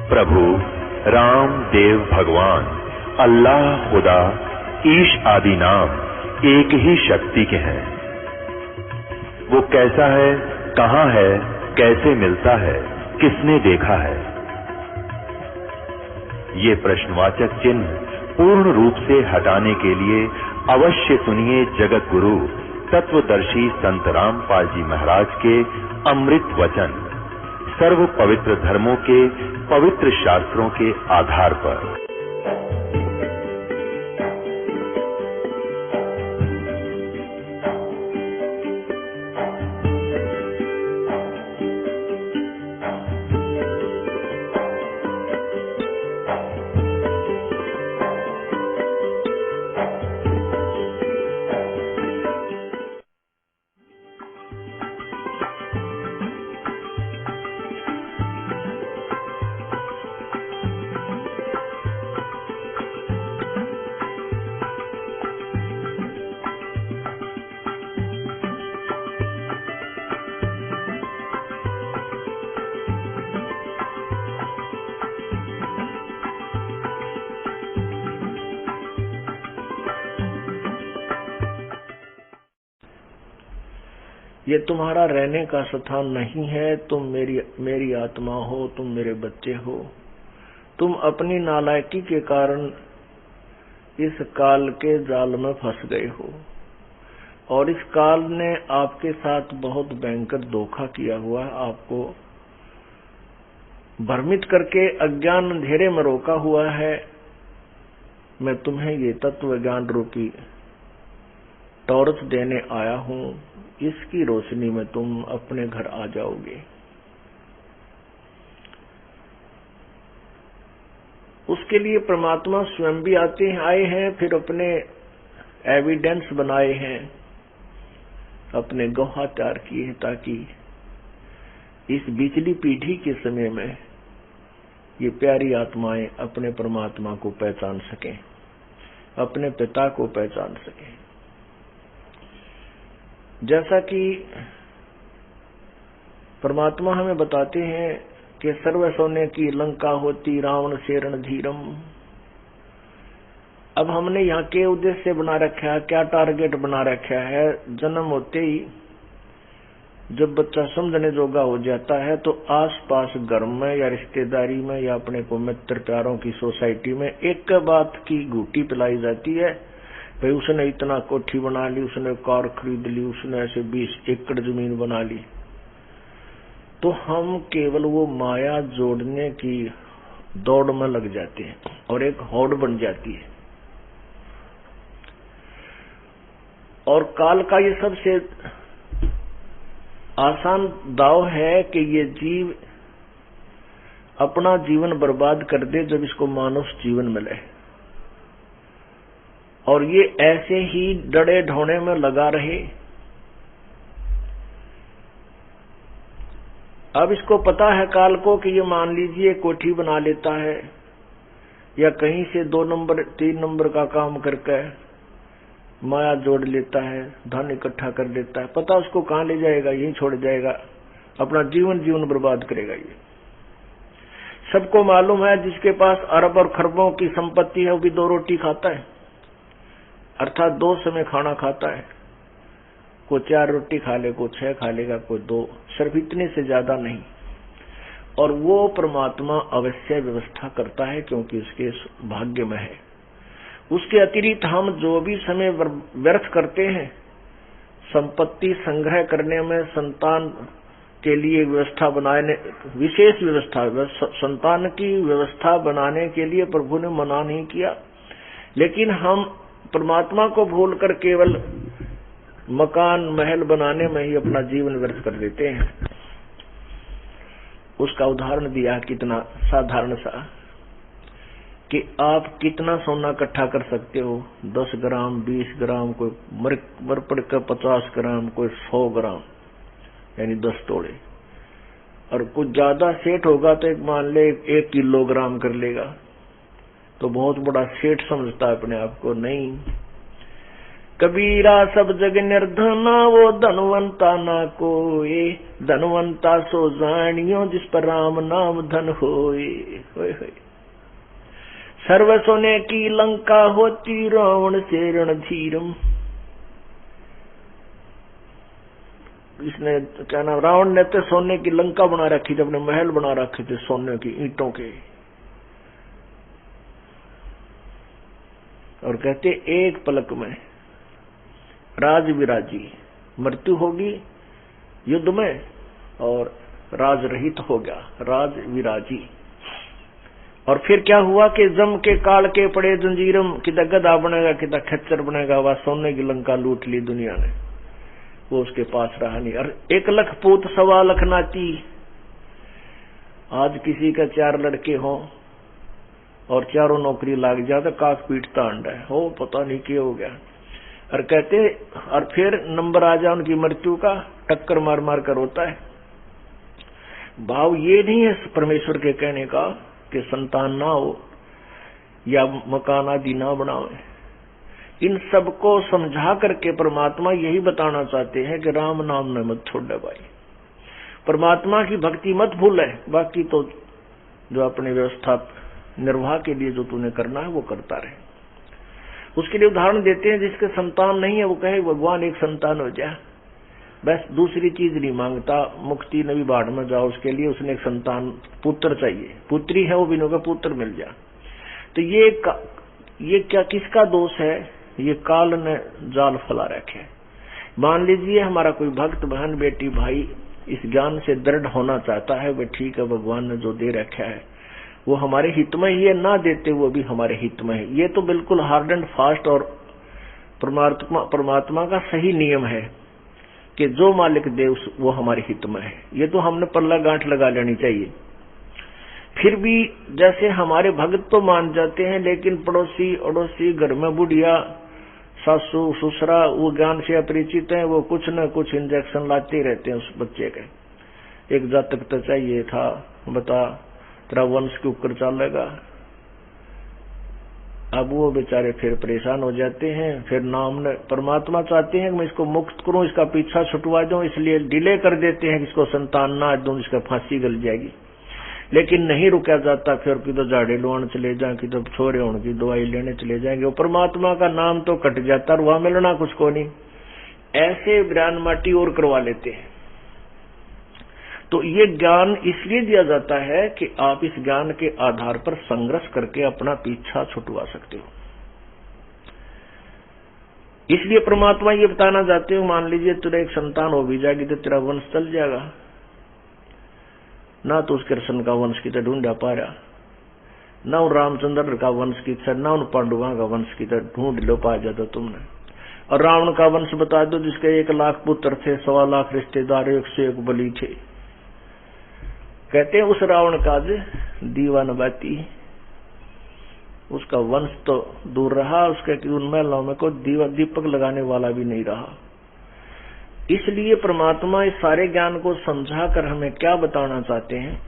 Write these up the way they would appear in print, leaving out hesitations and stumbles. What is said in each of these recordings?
प्रभु राम देव भगवान अल्लाह खुदा ईश आदि नाम एक ही शक्ति के हैं। वो कैसा है, कहां है, कैसे मिलता है, किसने देखा है? ये प्रश्नवाचक चिन्ह पूर्ण रूप से हटाने के लिए अवश्य सुनिए जगत गुरु तत्वदर्शी संत रामपाल जी महाराज के अमृत वचन, सर्व पवित्र धर्मों के पवित्र शास्त्रों के आधार पर। ये तुम्हारा रहने का स्थान नहीं है। तुम मेरी आत्मा हो, तुम मेरे बच्चे हो। तुम अपनी नालायकी के कारण इस काल के जाल में फंस गए हो और इस काल ने आपके साथ बहुत भयंकर धोखा किया हुआ है। आपको भ्रमित करके अज्ञान अंधेरे में रोका हुआ है। मैं तुम्हें ये तत्व ज्ञान रूपी टॉर्च देने आया हूं। इसकी रोशनी में तुम अपने घर आ जाओगे। उसके लिए परमात्मा स्वयं भी आए हैं, फिर अपने एविडेंस बनाए हैं, अपने गवाह तैयार किए हैं, ताकि इस बिचली पीढ़ी के समय में ये प्यारी आत्माएं अपने परमात्मा को पहचान सकें, अपने पिता को पहचान सकें। जैसा कि परमात्मा हमें बताते हैं कि सर्व सोने की लंका होती रावण से रणधीरम। अब हमने यहाँ के उद्देश्य बना रखा है, क्या टारगेट बना रखा है? जन्म होते ही जब बच्चा समझने जोगा हो जाता है तो आसपास घर में या रिश्तेदारी में या अपने को मित्र प्यारों की सोसाइटी में एक बात की घूटी पिलाई जाती है, भाई उसने इतना कोठी बना ली, उसने कार खरीद ली, उसने ऐसे 20 एकड़ जमीन बना ली। तो हम केवल वो माया जोड़ने की दौड़ में लग जाते हैं और एक होड़ बन जाती है। और काल का ये सबसे आसान दाव है कि ये जीव अपना जीवन बर्बाद कर दे जब इसको मानुष जीवन मिले, और ये ऐसे ही डरे ढोने में लगा रहे। अब इसको पता है काल को कि ये मान लीजिए कोठी बना लेता है या कहीं से 2 नंबर 3 नंबर का काम करके माया जोड़ लेता है, धन इकट्ठा कर लेता है। पता उसको कहां ले जाएगा, यहीं छोड़ जाएगा, अपना जीवन बर्बाद करेगा। ये सबको मालूम है, जिसके पास अरब और खरबों की संपत्ति है वो भी 2 रोटी खाता है, अर्थात 2 समय खाना खाता है। कोई 4 रोटी खा ले, कोई 6 खा लेगा, कोई 2, सिर्फ इतने से ज्यादा नहीं। और वो परमात्मा अवश्य व्यवस्था करता है क्योंकि उसके भाग्य में है। उसके अतिरिक्त हम जो भी समय व्यर्थ करते हैं संपत्ति संग्रह करने में, संतान के लिए व्यवस्था बनाने, विशेष व्यवस्था, संतान की व्यवस्था बनाने के लिए प्रभु ने मना नहीं किया, लेकिन हम परमात्मा को भूलकर केवल मकान महल बनाने में ही अपना जीवन व्यर्थ कर देते हैं। उसका उदाहरण दिया कितना साधारण सा, कि आप कितना सोना इकट्ठा कर सकते हो, 10 ग्राम, 20 ग्राम, कोई मर पड़ कर 50 ग्राम, कोई 100 ग्राम, यानी 10 तोड़े। और कुछ ज्यादा सेठ होगा तो एक मान ले 1 किलोग्राम कर लेगा, तो बहुत बड़ा सेठ समझता है अपने आप को। नहीं, कबीरा सब जग निर्धना, वो धनवंता ना कोई, धनवंता सो जानियो जिस पर राम नाम धन होए। होए होए। सर्व सोने की लंका होती, रावण से रणधीरम। इसने क्या नाम, रावण ने तो सोने की लंका बना रखी थी, अपने महल बना रखे थे सोने की ईंटों के। और कहते एक पलक में राज विराजी, मृत्यु होगी युद्ध में और राज रहित हो गया, राज विराजी। और फिर क्या हुआ कि जम के काल के पड़े जंजीरम, किधर गधा बनेगा किधर खच्चर बनेगा, वह सोने की लंका लूट ली दुनिया ने, वो उसके पास रहा नहीं। और 1 लाख पूत 1.25 लाख नाती। आज किसी का 4 लड़के हों और चारों नौकरी लाग जाए तो काक पीटता अंडा है, हो पता नहीं क्या हो गया। और कहते और फिर नंबर आ जाए उनकी मृत्यु का, टक्कर मार मार कर होता है। भाव ये नहीं है परमेश्वर के कहने का कि संतान ना हो या मकान आदि ना बनावे। इन सबको समझा करके परमात्मा यही बताना चाहते हैं कि राम नाम न मत छोड़ भाई, परमात्मा की भक्ति मत भूले, बाकी तो जो अपने व्यवस्था निर्वाह के लिए जो तूने करना है वो करता रहे। उसके लिए उदाहरण देते हैं, जिसके संतान नहीं है वो कहे भगवान एक संतान हो जाए, बस दूसरी चीज नहीं मांगता, मुक्ति नवी बाढ़ में जाओ, उसके लिए उसने एक संतान पुत्र चाहिए, पुत्री है वो भी होगा पुत्र मिल जाए। तो ये क्या किसका दोष है? ये काल ने जाल फैला रखे। मान लीजिए हमारा कोई भक्त बहन बेटी भाई इस ज्ञान से दृढ़ होना चाहता है, वह ठीक है, भगवान ने जो दे रखा है वो हमारे हित में ही है, ना देते वो भी हमारे हित में है। ये तो बिल्कुल हार्ड एंड फास्ट और परमात्मा का सही नियम है कि जो मालिक दे वो हमारे हित में है। ये तो हमने पल्ला गांठ लगा लेनी चाहिए। फिर भी जैसे हमारे भक्त तो मान जाते हैं, लेकिन पड़ोसी अड़ोसी घर में बुढ़िया सासू ससुरा वो ज्ञान से अपरिचित है, वो कुछ न कुछ इंजेक्शन लाते रहते हैं उस बच्चे के। एक जातक तो चाहिए था, बता तेरा वंश के ऊपर चलेगा। अब वो बेचारे फिर परेशान हो जाते हैं। फिर नाम परमात्मा चाहते हैं कि मैं इसको मुक्त करूं, इसका पीछा छुटवा दूं, इसलिए डिले कर देते हैं कि इसको संतान ना दूं, इसका फांसी गल जाएगी। लेकिन नहीं रुका जाता, फिर किधर झाड़े लुआने चले जाए, किधर छोरे होने की दवाई लेने चले जाएंगे, वो परमात्मा का नाम तो कट जाता और वहां मिलना कुछ को नहीं। ऐसे ब्रान माटी और करवा लेते हैं। तो ये ज्ञान इसलिए दिया जाता है कि आप इस ज्ञान के आधार पर संघर्ष करके अपना पीछा छुटवा सकते हो। इसलिए परमात्मा ये बताना चाहते हो, मान लीजिए तेरा एक संतान हो भी जाएगी तो तेरा वंश चल जाएगा ना, तो उस कृष्ण का वंश की तो ढूंढा पा रहा, ना उन रामचंद्र का वंश की था, ना उन पांडुआ का वंश की तो ढूंढ लो पा जाता तुमने। और रावण का वंश बता दो जिसके 1 लाख पुत्र थे, 1.25 लाख रिश्तेदार, 101 बलि थे। कहते हैं उस रावण का दीवान बाती, उसका वंश तो दूर रहा, उसके कि उन महलों में कोई दीपक लगाने वाला भी नहीं रहा। इसलिए परमात्मा इस सारे ज्ञान को समझाकर हमें क्या बताना चाहते हैं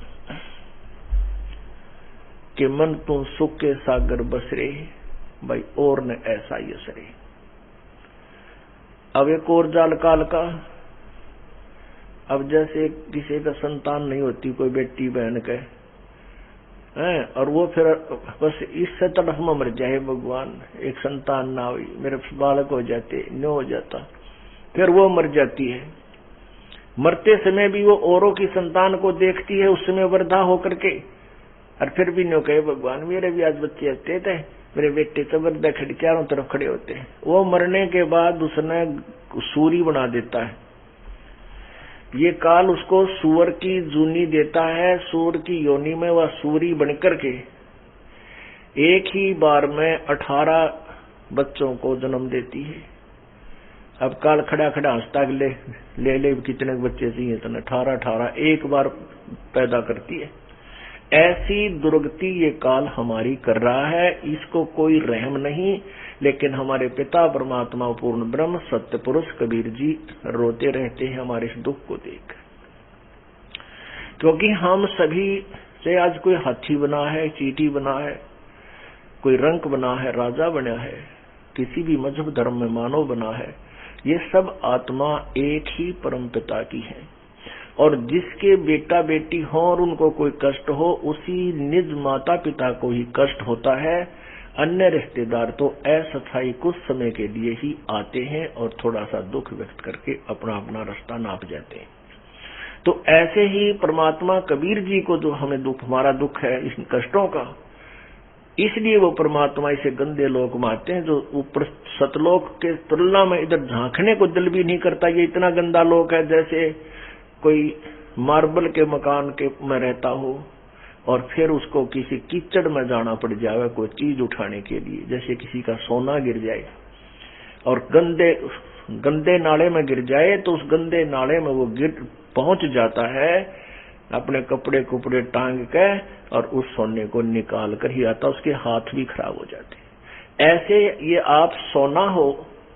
कि मन तुम सुख के सागर बसरे, भाई और न ऐसा यसरे। अब एक और जाल काल का, अब जैसे किसी का संतान नहीं होती, कोई बेटी बहन के हैं, और वो फिर बस इससे तड़फ में मर जाए, भगवान एक संतान ना हुई, मेरे बालक हो जाते, न हो जाता, फिर वो मर जाती है। मरते समय भी वो औरों की संतान को देखती है, उस समय वृद्धा होकर के, और फिर भी नो कहे भगवान मेरे भी आज बच्चे हत्ते थे, मेरे बेटे तो वृद्धा खड़े चारों तरफ खड़े होते हैं। वो मरने के बाद उसने सूरी बना देता है। ये काल उसको सूअर की जूनी देता है, सूअर की योनि में वह सूरी बनकर के एक ही बार में 18 बच्चों को जन्म देती है। अब काल खड़ा खड़ा हंसता ले कितने बच्चे चाहिए, तो 18 एक बार पैदा करती है। ऐसी दुर्गति ये काल हमारी कर रहा है, इसको कोई रहम नहीं। लेकिन हमारे पिता परमात्मा पूर्ण ब्रह्म सत्य पुरुष कबीर जी रोते रहते हैं हमारे इस दुख को देख, क्योंकि हम सभी से आज कोई हाथी बना है, चींटी बना है, कोई रंक बना है, राजा बना है, किसी भी मजहब धर्म में मानव बना है, ये सब आत्मा एक ही परम पिता की है। और जिसके बेटा बेटी हो और उनको कोई कष्ट हो, उसी निज माता पिता को ही कष्ट होता है। अन्य रिश्तेदार तो अस्थायी कुछ समय के लिए ही आते हैं और थोड़ा सा दुख व्यक्त करके अपना अपना रास्ता नाप जाते हैं। तो ऐसे ही परमात्मा कबीर जी को जो हमें दुख, हमारा दुख है इन कष्टों का, इसलिए वो परमात्मा इसे गंदे लोक में आते हैं, जो ऊपर सतलोक के तुलना में इधर झांकने को दिल भी नहीं करता। ये इतना गंदा लोक है, जैसे कोई मार्बल के मकान के में रहता हो और फिर उसको किसी कीचड़ में जाना पड़ जाए कोई चीज उठाने के लिए, जैसे किसी का सोना गिर जाए और गंदे नाले में गिर जाए, तो उस गंदे नाले में वो पहुंच जाता है अपने कपड़े कुपड़े टांग के और उस सोने को निकाल कर ही आता, उसके हाथ भी खराब हो जाते। ऐसे ये आप सोना हो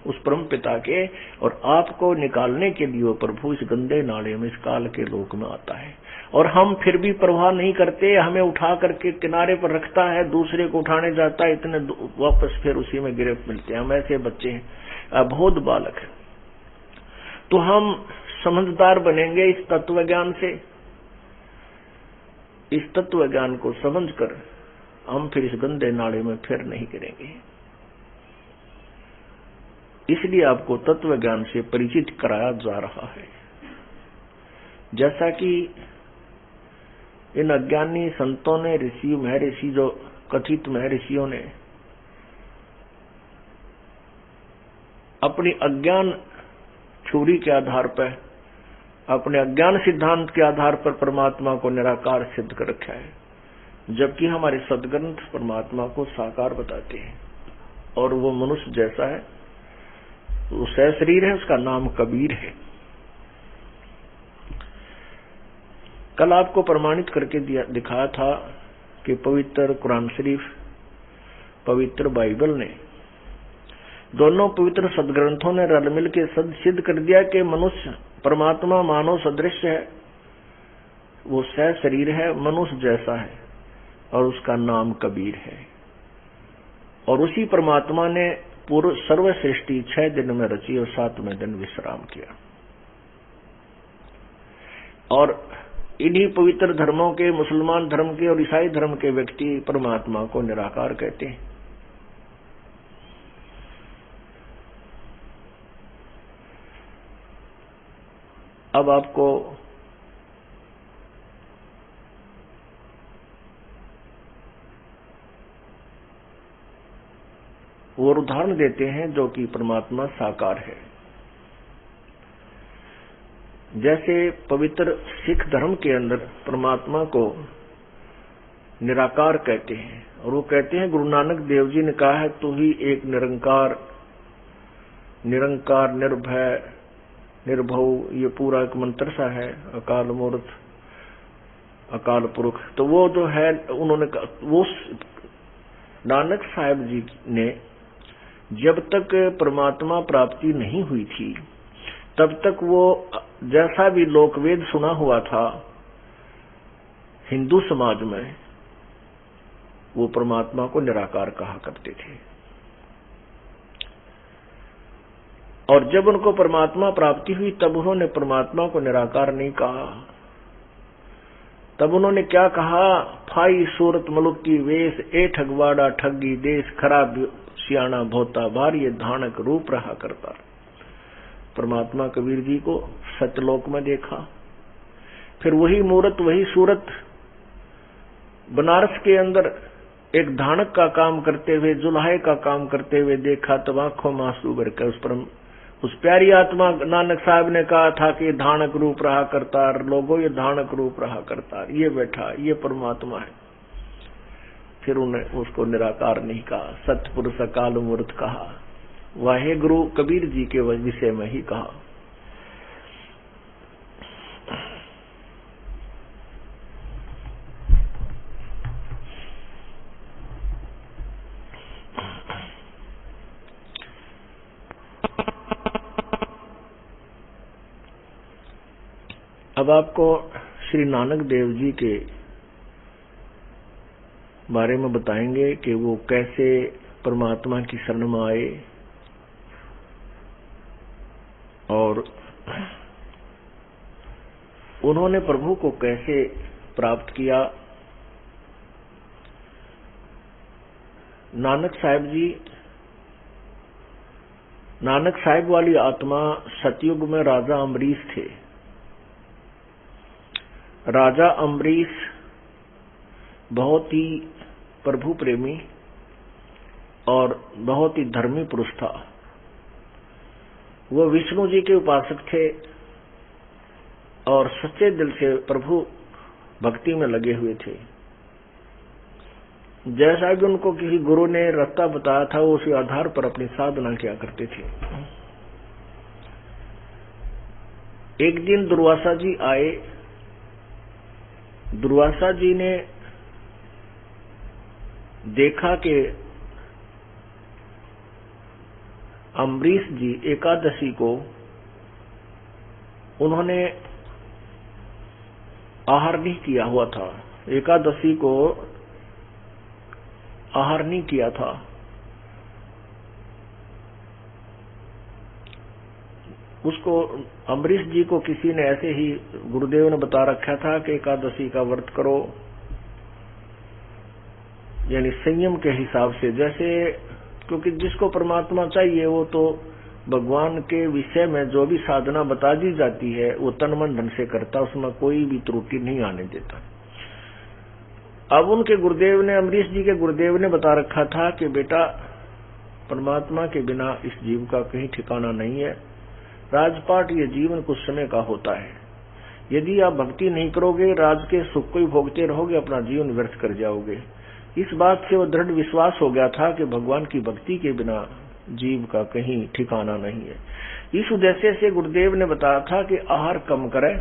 उस परम पिता के, और आपको निकालने के लिए वो प्रभु इस गंदे नाले में, इस काल के लोक में आता है। और हम फिर भी परवाह नहीं करते, हमें उठा करके किनारे पर रखता है, दूसरे को उठाने जाता है, इतने वापस फिर उसी में गिरे मिलते हैं। हम ऐसे बच्चे हैं, अबोध बालक है। तो हम समझदार बनेंगे इस तत्व ज्ञान से। इस तत्व ज्ञान को समझकर हम फिर इस गंदे नाले में फिर नहीं गिरेंगे। इसलिए आपको तत्व ज्ञान से परिचित कराया जा रहा है। जैसा कि इन अज्ञानी संतों ने, ऋषि महर्षि, जो कथित महर्षियों ने अपनी अज्ञान थ्योरी के आधार पर, अपने अज्ञान सिद्धांत के आधार पर परमात्मा को निराकार सिद्ध कर रखा है, जबकि हमारे सदग्रंथ परमात्मा को साकार बताते हैं। और वो मनुष्य जैसा है, वो सशरीर है, उसका नाम कबीर है। कल आपको प्रमाणित करके दिखाया था कि पवित्र कुरान शरीफ, पवित्र बाइबल ने, दोनों पवित्र सदग्रंथों ने रल मिल के सिद्ध कर दिया कि मनुष्य परमात्मा मानव सदृश है, वो सशरीर है, मनुष्य जैसा है, और उसका नाम कबीर है। और उसी परमात्मा ने पूर्व सर्व सृष्टि 6 दिन में रची और 7वें दिन विश्राम किया। और इन्हीं पवित्र धर्मों के, मुसलमान धर्म के और ईसाई धर्म के व्यक्ति परमात्मा को निराकार कहते हैं। अब आपको और उदाहरण देते हैं जो कि परमात्मा साकार है। जैसे पवित्र सिख धर्म के अंदर परमात्मा को निराकार कहते हैं, और वो कहते हैं, गुरु नानक देव जी ने कहा है, तू ही एक निरंकार, निरंकार, निर्भय, निर्भव, ये पूरा एक मंत्र सा है, अकाल मूर्त, अकाल पुरुष। तो वो जो है, उन्होंने, वो नानक साहब जी ने जब तक परमात्मा प्राप्ति नहीं हुई थी, तब तक वो जैसा भी लोकवेद सुना हुआ था हिंदू समाज में, वो परमात्मा को निराकार कहा करते थे। और जब उनको परमात्मा प्राप्ति हुई, तब उन्होंने परमात्मा को निराकार नहीं कहा। तब उन्होंने क्या कहा, फाई सूरत मलुक की वेश, ए ठगवाड़ा ठगी देश, खराब सियाना भोता बार, ये धानक रूप रहा करता। परमात्मा कबीर जी को सतलोक में देखा, फिर वही मूर्त, वही सूरत बनारस के अंदर एक धानक का काम करते हुए, जुल्हे का काम करते हुए देखा। तब आंखों में आंसू भरकर उस प्यारी आत्मा नानक साहब ने कहा था कि धानक रूप रहा करतार, लोगों ये धानक रूप रहा करतार, ये बैठा, ये परमात्मा है। फिर उन्हें उसको निराकार नहीं कहा, सतपुरुष अकाल मूर्त कहा, वाहे गुरु कबीर जी के विषय में ही कहा। अब आपको श्री नानक देव जी के बारे में बताएंगे कि वो कैसे परमात्मा की शरण में आए और उन्होंने प्रभु को कैसे प्राप्त किया। नानक साहिब वाली आत्मा सतयुग में राजा अम्बरीश थे। राजा अम्बरीश बहुत ही प्रभु प्रेमी और बहुत ही धर्मी पुरुष था। वो विष्णु जी के उपासक थे और सच्चे दिल से प्रभु भक्ति में लगे हुए थे। जैसा कि उनको किसी गुरु ने रास्ता बताया था, वो उसी आधार पर अपनी साधना किया करते थे। एक दिन दुर्वासा जी आए। दुर्वासा जी ने देखा कि अम्बरीश जी एकादशी को उन्होंने आहार नहीं किया हुआ था। एकादशी को आहार नहीं किया था। उसको अम्बरीश जी को किसी ने ऐसे ही गुरुदेव ने बता रखा था कि एकादशी का व्रत करो, यानी संयम के हिसाब से। जैसे क्योंकि जिसको परमात्मा चाहिए वो तो भगवान के विषय में जो भी साधना बता दी जाती है वो तन मन धन से करता, उसमें कोई भी त्रुटि नहीं आने देता। अब उनके गुरुदेव ने, अम्बरीश जी के गुरुदेव ने बता रखा था कि बेटा, परमात्मा के बिना इस जीव का कहीं ठिकाना नहीं है। राजपाट ये जीवन कुछ समय का होता है। यदि आप भक्ति नहीं करोगे, राज के सुख को ही भोगते रहोगे, अपना जीवन व्यर्थ कर जाओगे। इस बात से वो दृढ़ विश्वास हो गया था कि भगवान की भक्ति के बिना जीव का कहीं ठिकाना नहीं है। इस उद्देश्य से गुरुदेव ने बताया था कि आहार कम करे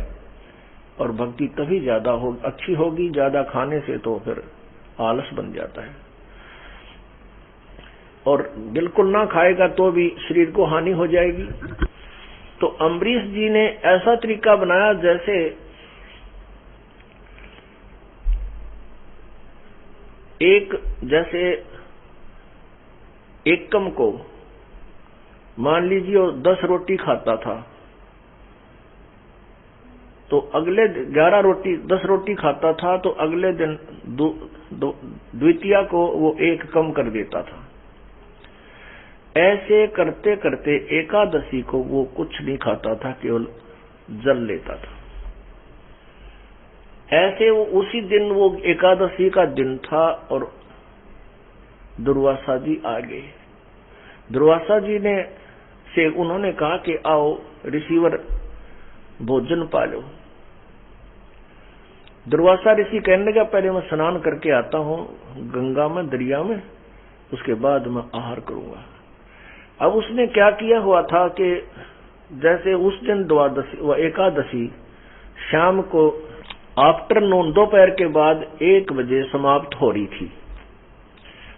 और भक्ति तभी ज्यादा अच्छी होगी। ज्यादा खाने से तो फिर आलस बन जाता है, और बिल्कुल ना खाएगा तो भी शरीर को हानि हो जाएगी। तो अम्बरीश जी ने ऐसा तरीका बनाया जैसे एकम को मान लीजिए 10 रोटी खाता था, तो अगले 10 रोटी खाता था, तो अगले दिन द्वितीया को वो 1 कम कर देता था। ऐसे करते करते एकादशी को वो कुछ नहीं खाता था, केवल जल लेता था। ऐसे वो उसी दिन, वो एकादशी का दिन था और दुर्वासा जी आ गए। दुर्वासा जी ने से उन्होंने कहा कि आओ ऋषिवर भोजन पालो। दुर्वासा ऋषि कहने लगा, पहले मैं स्नान करके आता हूँ गंगा में, दरिया में, उसके बाद मैं आहार करूंगा। अब उसने क्या किया हुआ था कि जैसे उस दिन द्वादशी व एकादशी शाम को आफ्टरनून, दोपहर के बाद 1 बजे समाप्त हो रही थी,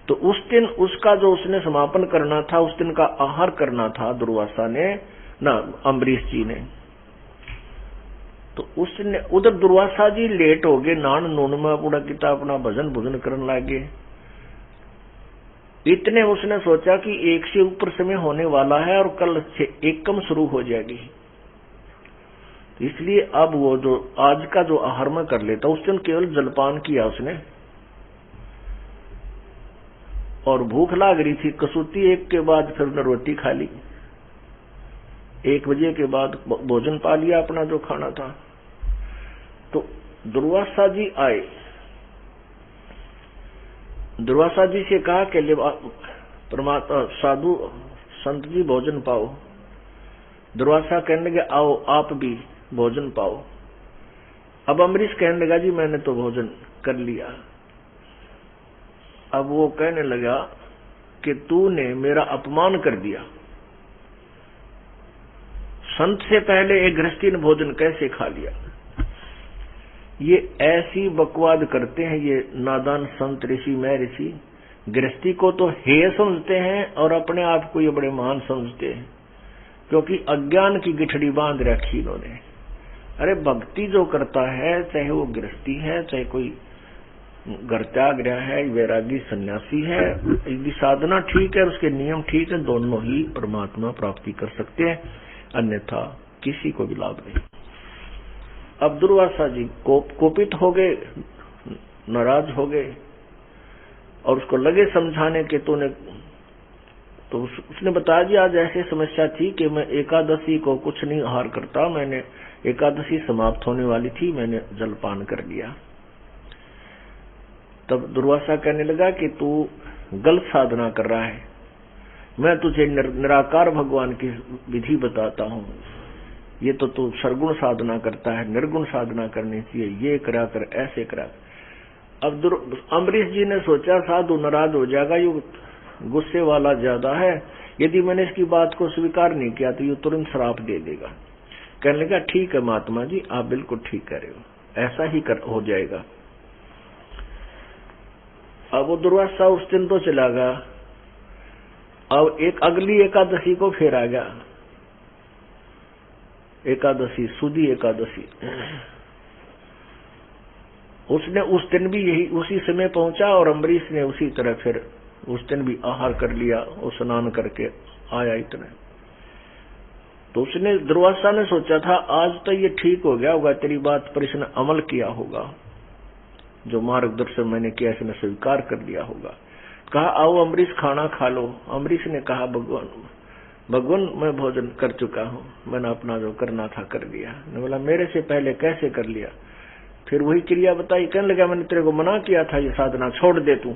तो उस दिन उसका जो उसने समापन करना था, उस दिन का आहार करना था दुर्वासा ने ना अम्बरीश जी ने। तो उसने उधर दुर्वासा जी लेट हो गए, नान नून में पूरा किता अपना भजन भोजन करने लगे। इतने उसने सोचा कि 1 से ऊपर समय होने वाला है और कल से एकम शुरू हो जाएगी, इसलिए अब वो जो आज का जो आहार में कर लेता, उस दिन केवल जलपान किया उसने और भूख लाग रही थी कसूती 1 के बाद फिर उसने रोटी खा ली। 1 बजे के बाद भोजन पा लिया अपना जो खाना था। तो दुर्वासा जी आए। दुर्वासा जी से कहा कि परमात्मा साधु संत जी भोजन पाओ। दुर्वासा कहने लगे, आओ आप भी भोजन पाओ। अब अम्बरीश कहने लगा, जी मैंने तो भोजन कर लिया। अब वो कहने लगा कि तूने मेरा अपमान कर दिया, संत से पहले एक गृहस्थी ने भोजन कैसे खा लिया। ये ऐसी बकवाद करते हैं ये नादान संत ऋषि, मैं ऋषि। गृहस्थी को तो हेय समझते हैं और अपने आप को ये बड़े महान समझते हैं, क्योंकि अज्ञान की गिठड़ी बांध रखी इन्होंने। अरे भक्ति जो करता है, चाहे वो गृहस्थी है, चाहे कोई घर त्याग रहा है, वैरागी सन्यासी है, यदि साधना ठीक है, उसके नियम ठीक है, दोनों ही परमात्मा प्राप्ति कर सकते हैं, अन्यथा किसी को भी लाभ नहीं। अब दुर्वासा जी कोपित हो गए, नाराज हो गए और उसको लगे समझाने के तो उसने बताया जी आज ऐसी समस्या थी कि मैं एकादशी को कुछ नहीं आहार करता, मैंने एकादशी समाप्त होने वाली थी, मैंने जलपान कर लिया। तब दुर्वासा कहने लगा कि तू गलत साधना कर रहा है, मैं तुझे निराकार भगवान की विधि बताता हूँ, ये तो तू सरगुण साधना करता है, निर्गुण साधना करनी चाहिए, ये करा कर, ऐसे करा। अब अम्बरीश जी ने सोचा साधु नाराज हो जाएगा, ये गुस्से वाला ज्यादा है, यदि मैंने इसकी बात को स्वीकार नहीं किया तो ये तुरंत श्राप दे देगा। कहने लगा ठीक है महात्मा जी, आप बिल्कुल ठीक कह रहे हो, ऐसा ही हो जाएगा। अब वो दुर्वासा उस दिन तो चला गया। अब एक अगली एकादशी को फिर आ गया, एकादशी सुदी एकादशी। उसने उस दिन भी यही उसी समय पहुंचा और अम्बरीश ने उसी तरह फिर उस दिन भी आहार कर लिया और स्नान करके आया इतने। तो उसने दुर्वासा ने सोचा था आज तो ये ठीक हो गया होगा, तेरी बात पर इसने अमल किया होगा, जो मार्गदर्शन मैंने किया इसने स्वीकार कर लिया होगा। कहा आओ अम्बरीश खाना खा लो। अम्बरीश ने कहा भगवान मैं भोजन कर चुका हूँ, मैंने अपना जो करना था कर लिया। ने बोला मेरे से पहले कैसे कर लिया? फिर वही क्रिया बताई। कहने लगा मैंने तेरे को मना किया था ये साधना छोड़ दे, तू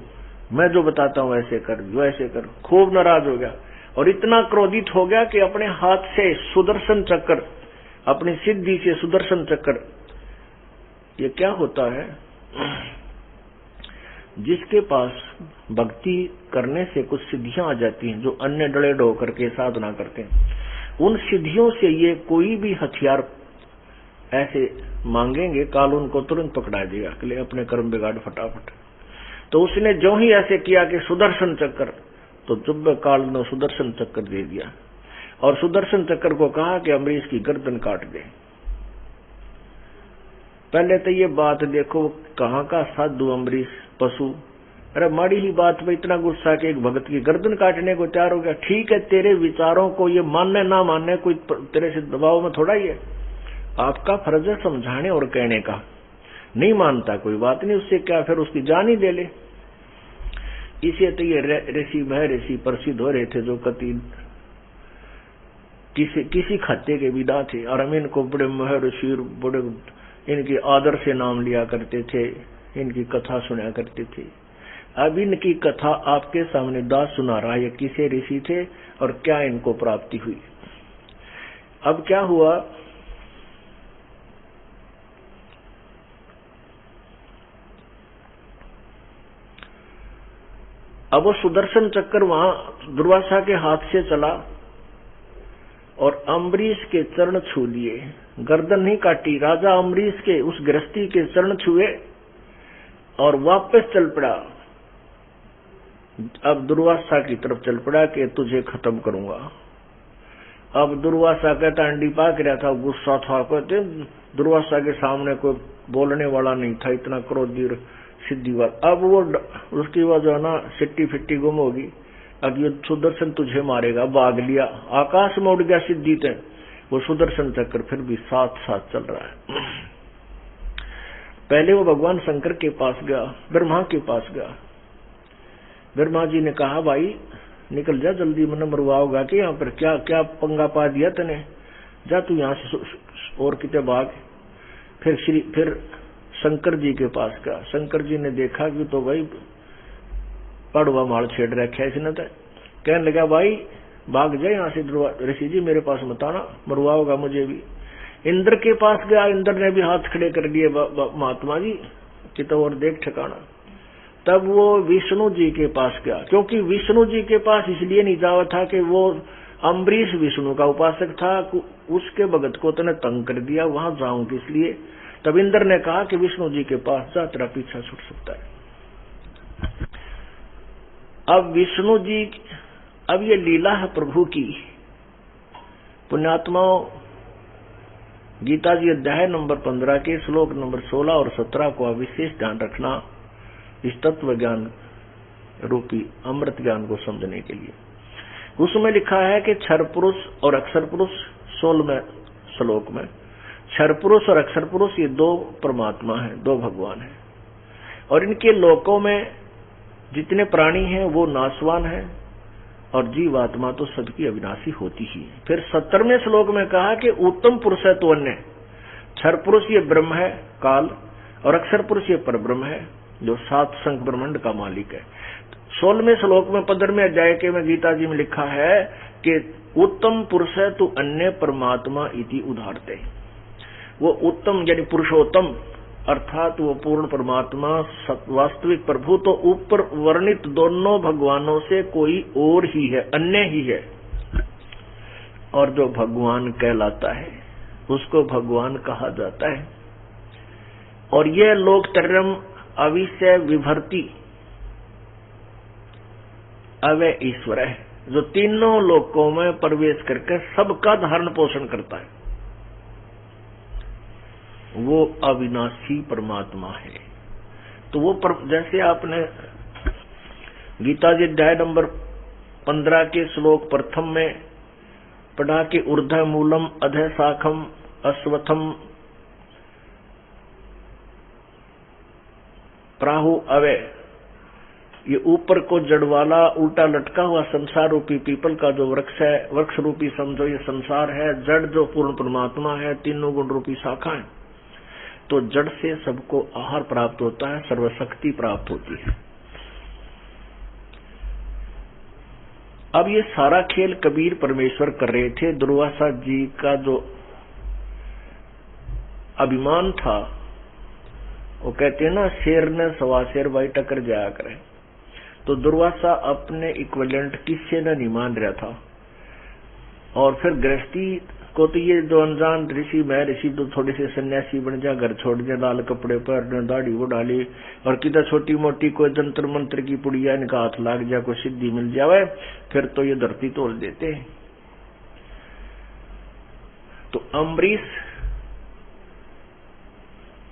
मैं जो बताता हूँ ऐसे कर वैसे कर। खूब नाराज हो गया और इतना क्रोधित हो गया कि अपने हाथ से सुदर्शन चक्र, अपनी सिद्धि से सुदर्शन चक्र, ये क्या होता है जिसके पास भक्ति करने से कुछ सिद्धियां आ जाती हैं, जो अन्य डले डो करके साधना करते हैं, उन सिद्धियों से ये कोई भी हथियार ऐसे मांगेंगे काल उनको तुरंत पकड़ा देगा कि ले अपने कर्म बिगाड़ फटाफट। तो उसने जो ही ऐसे किया कि सुदर्शन चक्र, तो चुब्बे काल ने सुदर्शन चक्र दे दिया और सुदर्शन चक्र को कहा कि अम्बरीश की गर्दन काट दे। पहले तो ये बात देखो कहाँ का साधु अम्बरीश पशु, अरे माड़ी ही बात पे इतना गुस्सा कि एक भगत की गर्दन काटने को तैयार हो गया। ठीक है तेरे विचारों को ये मानने ना मानने कोई तेरे से दबाव में थोड़ा ही है, आपका फर्ज है समझाने और कहने का। नहीं मानता कोई बात नहीं, उससे क्या, फिर उसकी जान ही दे ले। इसे तो ये ऋषि मह ऋषि प्रसिद्ध हो रहे थे जो कति किसी खत्ते के विदा थे और हम इनको बड़े मह ऋषि बड़े इनके आदर से नाम लिया करते थे, इनकी कथा सुना करते थे। अब इनकी कथा आपके सामने दास सुना रहा है, ये किसे ऋषि थे और क्या इनको प्राप्ति हुई। अब क्या हुआ, अब वो सुदर्शन चक्र वहां दुर्वासा के हाथ से चला और अम्बरीश के चरण छू लिए, गर्दन नहीं काटी। राजा अम्बरीश के उस गृहस्थी के चरण छुए और वापस चल पड़ा। अब दुर्वासा की तरफ चल पड़ा कि तुझे खत्म करूंगा। अब दुर्वासा का टांडी पाक रहा था, गुस्सा था, कहते दुर्वासा के सामने कोई बोलने वाला नहीं था, इतना क्रोधी सिद्धि वाला। अब वो उसकी वजह ना सिट्टी फिट्टी गुम होगी, अब ये सुदर्शन तुझे मारेगा, भाग लिया, आकाश में उड़ गया सिद्धि ते। वो सुदर्शन चक्र फिर भी साथ साथ चल रहा है। पहले वो भगवान शंकर के पास गया, ब्रह्मा के पास गया। ब्रह्मा जी ने कहा भाई निकल जा जल्दी, मन मरवाओगा कि यहाँ पर क्या क्या पंगा पा दिया तने, जा तू यहाँ से और कितने भाग। फिर शंकर जी के पास गया। शंकर जी ने देखा कि तो भाई पड़वा माल छेड़ रखा है इसने, तो कहने लगा भाई भाग जाए यहाँ से ऋषि जी, मेरे पास मत आना, मरवाओगा मुझे भी। इंद्र के पास गया, इंद्र ने भी हाथ खड़े कर दिए, महात्मा जी कि तो और देख ठिकाना। तब वो विष्णु जी के पास गया, क्योंकि विष्णु जी के पास इसलिए नहीं जावा था कि वो अम्बरीश विष्णु का उपासक था, उसके भगत को तने तंग कर दिया, वहां जाऊं किस लिए। तब इंद्र ने कहा कि विष्णु जी के पास जा, तेरा पीछा छूट सकता है। अब विष्णु जी, अब ये लीला है प्रभु की। पुण्यात्माओं, गीता जी अध्याय नंबर 15 के श्लोक नंबर 16 और 17 को विशेष ध्यान रखना। इस तत्व ज्ञान रूपी अमृत ज्ञान को समझने के लिए। उसमें लिखा है कि क्षर पुरुष और अक्षर पुरुष 16वें श्लोक में, क्षर पुरुष और अक्षर पुरुष ये दो परमात्मा हैं, दो भगवान हैं, और इनके लोकों में जितने प्राणी हैं वो नाशवान हैं और जीवात्मा तो सबकी अविनाशी होती ही है। फिर 17वें श्लोक में कहा कि उत्तम पुरुष है तो अन्य, क्षर पुरुष ये ब्रह्म है काल, और अक्षर पुरुष ये परब्रह्म है जो 7 संख ब्रह्मांड का मालिक है। 16वें श्लोक में 15वें अध्याय के में गीता जी में लिखा है कि उत्तम पुरुष है तो अन्य परमात्मा इति उदाहरते। वो उत्तम यानी पुरुषोत्तम अर्थात वो पूर्ण परमात्मा वास्तविक प्रभु तो ऊपर वर्णित दोनों भगवानों से कोई और ही है, अन्य ही है, और जो भगवान कहलाता है उसको भगवान कहा जाता है। और यह लोकत्रयम् अविषय विभर्ति अवय ईश्वर है, जो तीनों लोकों में प्रवेश करके सबका धारण पोषण करता है, वो अविनाशी परमात्मा है। तो वो जैसे आपने गीता जी अध्याय नंबर 15 के श्लोक प्रथम में पढ़ा कि ऊर्ध्व मूलम अधः शाखम अश्वत्थम प्राहु अवय, ये ऊपर को जड़ वाला उल्टा लटका हुआ संसार रूपी पीपल का जो वृक्ष है, वृक्ष रूपी समझो ये संसार है, जड़ जो पूर्ण परमात्मा है, तीनों गुण रूपी शाखा है। तो जड़ से सबको आहार प्राप्त होता है, सर्वशक्ति प्राप्त होती है। अब ये सारा खेल कबीर परमेश्वर कर रहे थे। दुर्वासा जी का जो अभिमान था, वो कहते हैं ना शेर ने सवा शेर भाई टक्कर जाया करे, तो दुर्वासा अपने इक्विवेलेंट किससे न नहीं मान रहा था। और फिर गृहस्थी को तो ये जो अनजान ऋषि मैं ऋषि तो थोड़े से सन्यासी बन जा, घर छोड़ जा, लाल कपड़े पर दाढ़ी वो डाली, और किधर छोटी मोटी कोई जंत्र मंत्र की पुड़िया इनका हाथ लाग जा, कोई सिद्धि मिल जावे, फिर तो ये धरती तोड़ देते हैं। तो अम्बरीश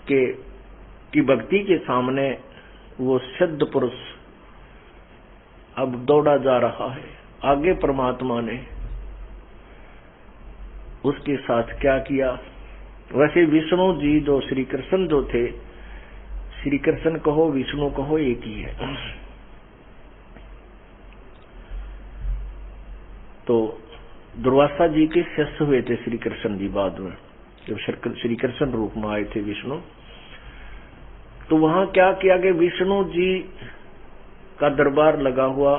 की भक्ति के सामने वो सिद्ध पुरुष अब दौड़ा जा रहा है। आगे परमात्मा ने उसके साथ क्या किया। वैसे विष्णु जी जो श्री कृष्ण जो थे, श्री कृष्ण कहो विष्णु कहो एक ही है। तो दुर्वासा जी के शिष्य हुए थे श्री कृष्ण जी बाद में, जब श्री कृष्ण रूप में आए थे विष्णु। तो वहां क्या किया कि विष्णु जी का दरबार लगा हुआ,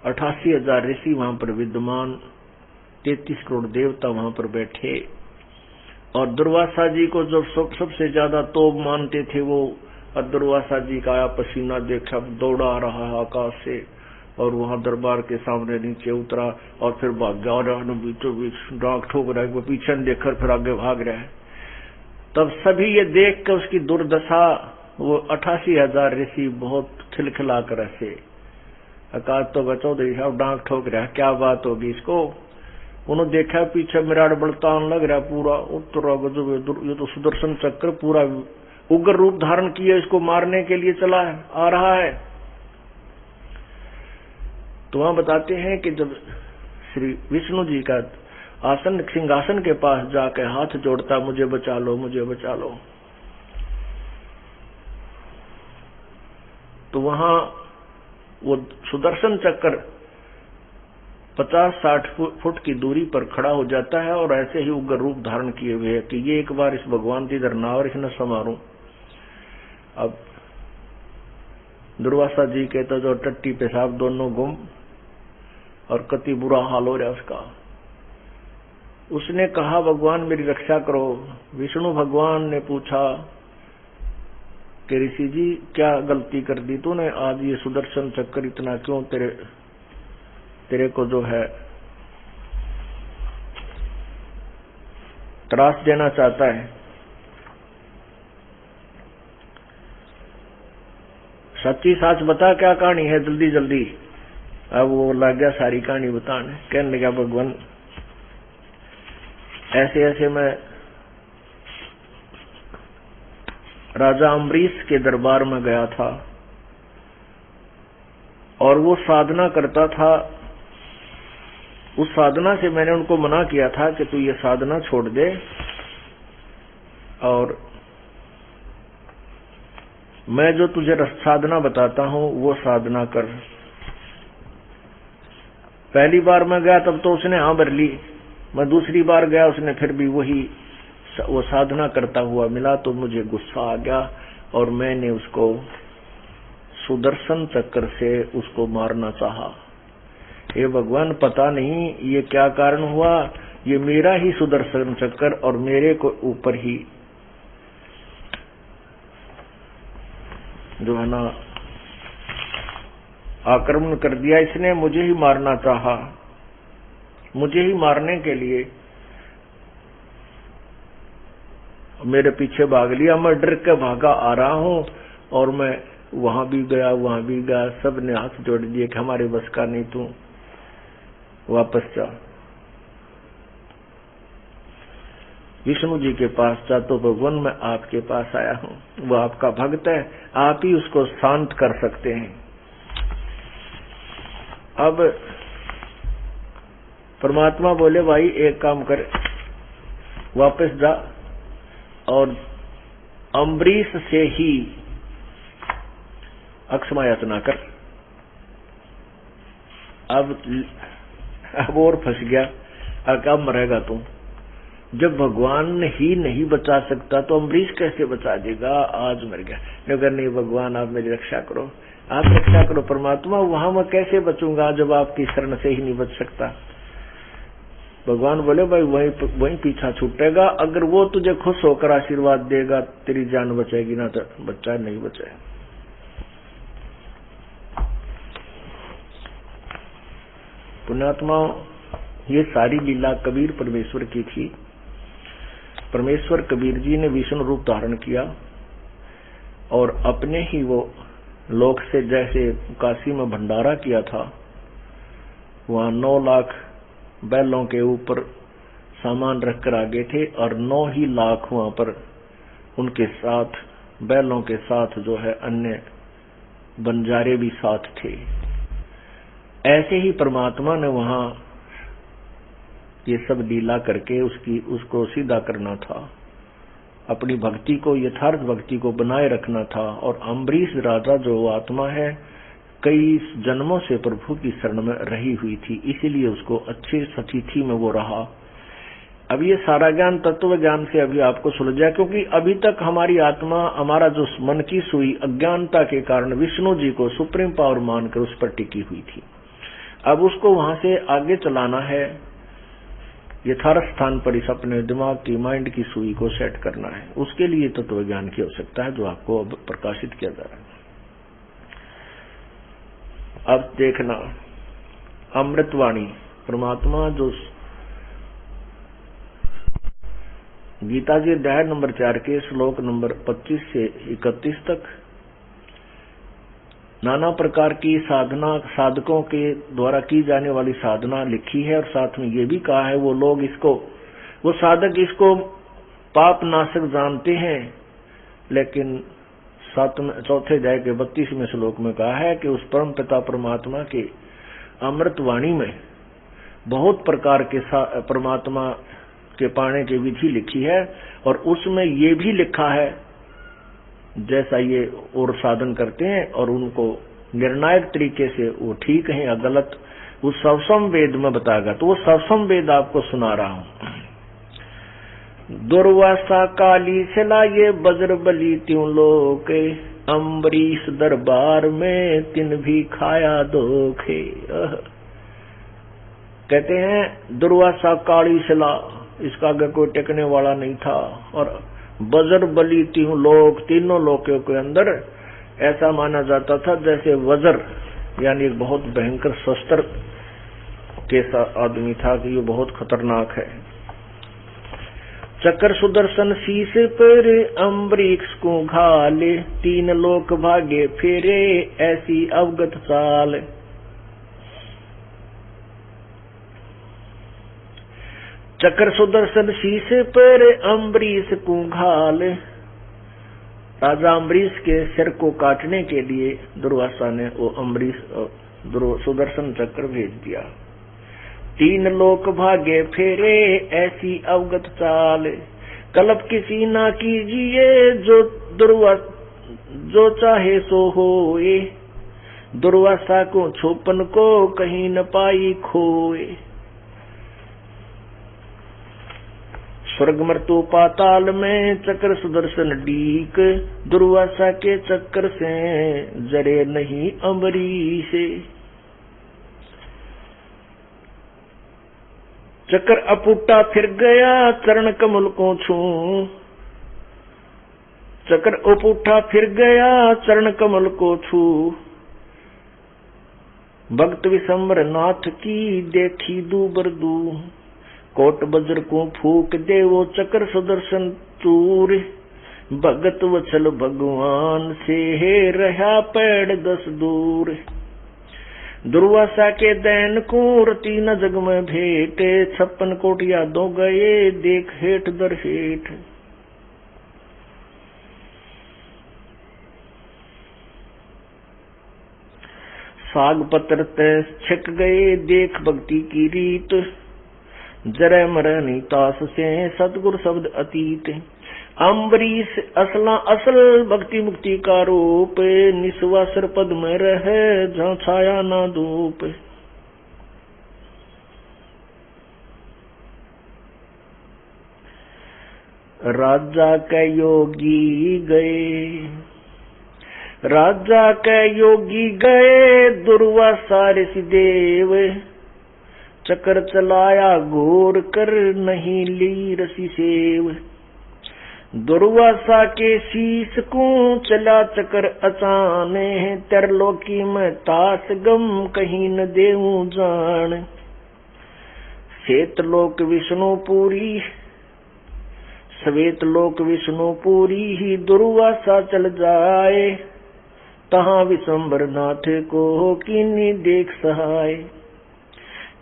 88,000 ऋषि वहां पर विद्यमान, 33 करोड़ देवता वहां पर बैठे, और दुर्वासा जी को जो सबसे ज्यादा तोब मानते थे वो, दुर्वासा जी का आया पसीना देखा, दौड़ा आ रहा है आकाश से, और वहां दरबार के सामने नीचे उतरा और फिर भाग गया, और बीचों बीच डाक ठोक रहा है, पीछे देखकर फिर आगे भाग रहा है। तब सभी ये देख कर उसकी दुर्दशा, वो 88,000 ऋषि बहुत खिलखिला कर ऐसे, अकाश तो चौधरी साहब डांक ठोक रहा है, क्या बात होगी इसको। उन्होंने देखा पीछे मिराट बलतान लग रहा पूरा, उत्तरा गजब, ये तो सुदर्शन चक्र पूरा उग्र रूप धारण किए, इसको मारने के लिए चला है, आ रहा है। तो वहां बताते हैं कि जब श्री विष्णु जी का आसन सिंहासन के पास जाकर हाथ जोड़ता, मुझे बचा लो मुझे बचा लो, तो वहां वो सुदर्शन चक्र 50-60 फुट की दूरी पर खड़ा हो जाता है, और ऐसे ही उग्र रूप धारण किए हुए है कि ये एक बार इस भगवान की धरना और इसने समारूं। अब दुर्वासा जी के तो जो टट्टी पेशाब दोनों गुम, और कति बुरा हाल हो रहा उसका। उसने कहा भगवान मेरी रक्षा करो। विष्णु भगवान ने पूछा कि ऋषि जी क्या गलती कर दी तूने, आज ये सुदर्शन चक्कर इतना क्यों तेरे को जो है त्रास देना चाहता है। सच्ची साच बता क्या कहानी है, जल्दी जल्दी। अब वो लग गया सारी कहानी बताने, कहने लगा भगवान ऐसे ऐसे मैं राजा अम्बरीश के दरबार में गया था, और वो साधना करता था। उस साधना से मैंने उनको मना किया था कि तू ये साधना छोड़ दे और मैं जो तुझे साधना बताता हूं वो साधना कर। पहली बार मैं गया तब तो उसने हाँ भर ली। मैं दूसरी बार गया, उसने फिर भी वो साधना करता हुआ मिला, तो मुझे गुस्सा आ गया और मैंने उसको सुदर्शन चक्र से उसको मारना चाहा। हे भगवान, पता नहीं ये क्या कारण हुआ, ये मेरा ही सुदर्शन चक्र और मेरे को ऊपर ही जो है ना आक्रमण कर दिया। इसने मुझे ही मारना चाहा, मुझे ही मारने के लिए मेरे पीछे भाग लिया। मैं डर के भागा आ रहा हूं और मैं वहां भी गया, वहां भी गया। सब ने हाथ जोड़ दिए कि हमारे बस का नहीं, तू वापस जा, विष्णु जी के पास जा। तो भगवान मैं आपके पास आया हूं, वो आपका भक्त है, आप ही उसको शांत कर सकते हैं। अब परमात्मा बोले भाई एक काम कर, वापस जा और अम्बरीश से ही अक्षमा याचना कर। अब और फंस गया, कब मरेगा तू? जब भगवान ही नहीं बचा सकता तो अम्बरीश कैसे बचा देगा? आज मर गया। अगर नहीं भगवान आप मेरी रक्षा करो, आप रक्षा करो परमात्मा, वहां मैं कैसे बचूंगा जब आपकी शरण से ही नहीं बच सकता। भगवान बोले भाई वहीं पीछा छूटेगा। अगर वो तुझे खुश होकर आशीर्वाद देगा तेरी जान बचेगी, ना तो बच्चा नहीं बचे। पुण्यात्मा, ये सारी लीला कबीर परमेश्वर की थी। परमेश्वर कबीर जी ने विष्णु रूप धारण किया और अपने ही वो लोक से, जैसे काशी में भंडारा किया था, वहां 9 लाख बैलों के ऊपर सामान रखकर आगे थे और 9 ही लाख वहां पर उनके साथ बैलों के साथ जो है अन्य बंजारे भी साथ थे। ऐसे ही परमात्मा ने वहां ये सब लीला करके उसको सीधा करना था, अपनी भक्ति को, यथार्थ भक्ति को बनाए रखना था। और अम्बरीश राजा जो आत्मा है, कई जन्मों से प्रभु की शरण में रही हुई थी, इसीलिए उसको अच्छे सतिथि में वो रहा। अब ये सारा ज्ञान तत्व ज्ञान से अभी आपको सुलझा, क्योंकि अभी तक हमारी आत्मा, हमारा जो मन की सुई अज्ञानता के कारण विष्णु जी को सुप्रीम पावर मानकर उस पर टिकी हुई थी। अब उसको वहां से आगे चलाना है, यथार्थ स्थान पर इस अपने दिमाग की, माइंड की सुई को सेट करना है। उसके लिए तत्व ज्ञान की आवश्यकता है, जो आपको अब प्रकाशित किया जा रहा है। अब देखना, अमृतवाणी परमात्मा जो गीता जी अध्याय नंबर 4 के श्लोक नंबर 25 से 31 तक नाना प्रकार की साधना, साधकों के द्वारा की जाने वाली साधना लिखी है। और साथ में ये भी कहा है वो साधक इसको पाप नाशक जानते हैं, लेकिन 4 अध्याय के 32वें श्लोक में कहा है कि उस परम पिता परमात्मा के अमृतवाणी में बहुत प्रकार के परमात्मा के पाने की विधि लिखी है। और उसमें ये भी लिखा है जैसा ये और साधन करते हैं और उनको निर्णायक तरीके से वो ठीक है या गलत, वो सवसम वेद में बताएगा। तो वो सवसम वेद आपको सुना रहा हूं। दुर्वासा काली सिला ये बज्र बली त्यों लोग, अम्बरीश दरबार में तिन भी खाया धोखे। कहते हैं दुर्वासा काली शिला, इसका आगे कोई टेकने वाला नहीं था। और बज्र बली त्यों लोग, तीनों लोकों के अंदर ऐसा माना जाता था जैसे वज्र, यानी एक बहुत भयंकर शस्त्र के आदमी था कि ये बहुत खतरनाक है। चक्र सुदर्शन शीश पर अम्बरीश को घाले, 3 लोक भागे फेरे ऐसी अवगत चाल। चक्र सुदर्शन शीश पर अम्बरीश को घाल, राजा अम्बरीश के सिर को काटने के लिए दुर्वासा ने वो अम्बरीश सुदर्शन चक्र भेज दिया। 3 लोक भागे फेरे ऐसी अवगत चाल, कल्प किसी ना कीजिए जो चाहे सो होए, दुर्वासा को छुपन को कहीं न पाई खोए। स्वर्ग मृत्यु पाताल में चक्र सुदर्शन डीक, दुर्वासा के चक्र से जरे नहीं अम्बरीश। चक्र अपुटा फिर गया चरण कमल को छू, चक्र अपुटा फिर गया चरण कमल को छू। भक्त विशंबर नाथ की देखी दूबर दू, कोट वज्र को फूक दे वो चक्र सुदर्शन चूर। भगत वचल भगवान से रहा पेड़ 10 दूर, दुर्वासा के दैन को रति न जग में भेंट। 56 कोट यादों गए देख हेठ दर हेठ। साग पत्र ते छिक गए देख भक्ति की रीत, जरे मरनी तास से सतगुरु शब्द अतीत। अम्बरीश असला असल भक्ति मुक्ति का रूप, निस्वासर पद में रहे जहाँ छाया ना धूप। राजा के योगी गए, राजा के योगी गए दुर्वासा ऋषि देव। चक्र चलाया घोर कर नहीं ली रसी सेव, दुर्वासा के शीश को चला चक्र अचाने। त्रिलोकी में तास गम कहीं न देऊं जान, श्वेतलोक विष्णुपुरी श्वेतलोक विष्णुपुरी ही दुर्वासा चल जाए। तहाँ विशंबर नाथ को किन्नी देख सहाय।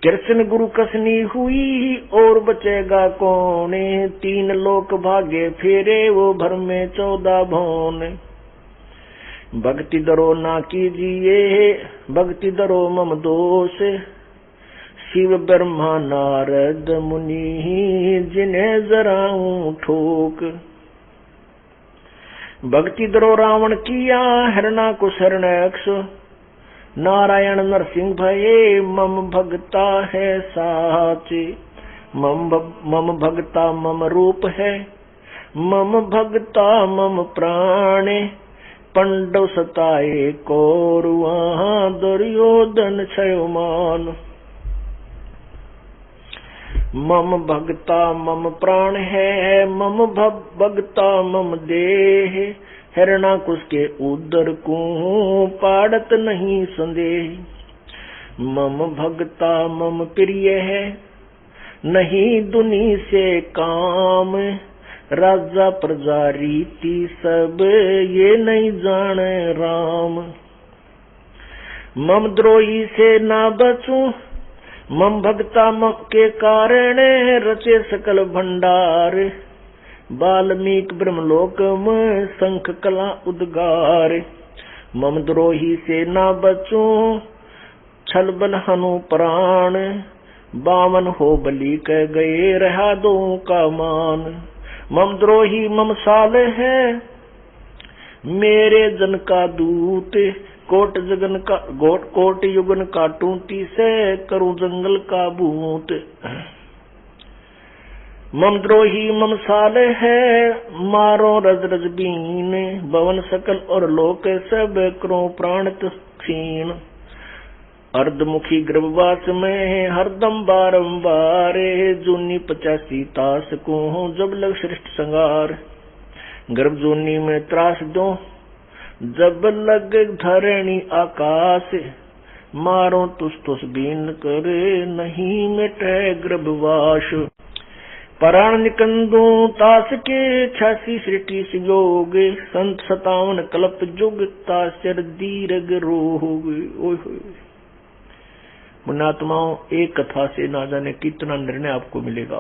कृष्ण गुरु कसनी हुई और बचेगा कौन, 3 लोक भागे फेरे वो भर में 14 भौन। भक्ति दरो ना कीजिए भक्ति दरो मम दोष, शिव ब्रह्मा नारद मुनि जिन्हें जराऊं ठोक। भक्ति दरो रावण किया हरणा को शरणक्ष, नारायण नरसिंह भये मम भगता है साचे। मम भगता मम रूप है, मम भगता मम प्राण। पंडव सताए कौरवा दुर्योधन क्षयमान, मम भगता मम प्राण है, मम भगता मम देह। हिरणाकुश के उदर को पाड़त नहीं संदेह, मम भगता मम प्रिय है नहीं दुनी से काम। राजा प्रजा रीति सब ये नहीं जाने राम, मम द्रोही से ना बचूं मम भगता मम के कारण। रचे सकल भंडार वाल्मीक ब्रह्मलोक में शंख कला उद्गार। मम द्रोही से ना बचूं छल बल हनु प्राण। बामन हो बलि कह गए रहा दो का मान। मम द्रोही मम साल है मेरे जन का दूत। कोट जगन का कोट युगन काटूं तीसे करूं जंगल का भूत। मम द्रोही मम साल है मारो रज रज बीन। भवन सकल और लोक सब करो प्राण क्षीण। अर्धमुखी गर्भवास में हरदम बारंबार। जूनी 85 तास को जब लग श्रेष्ठ संगार। गर्भ जूनी में त्रास दो जब लग धरणी आकाश। मारो तुस तुस बीन करे नहीं मिटे गर्भवास। प्राण निकंदू तास के 86 सृष्टि योग। संत 57 कल्प जुग तासर दीर्घ रोग। पुण्यात्माओं, एक कथा से ना जाने कितना निर्णय आपको मिलेगा।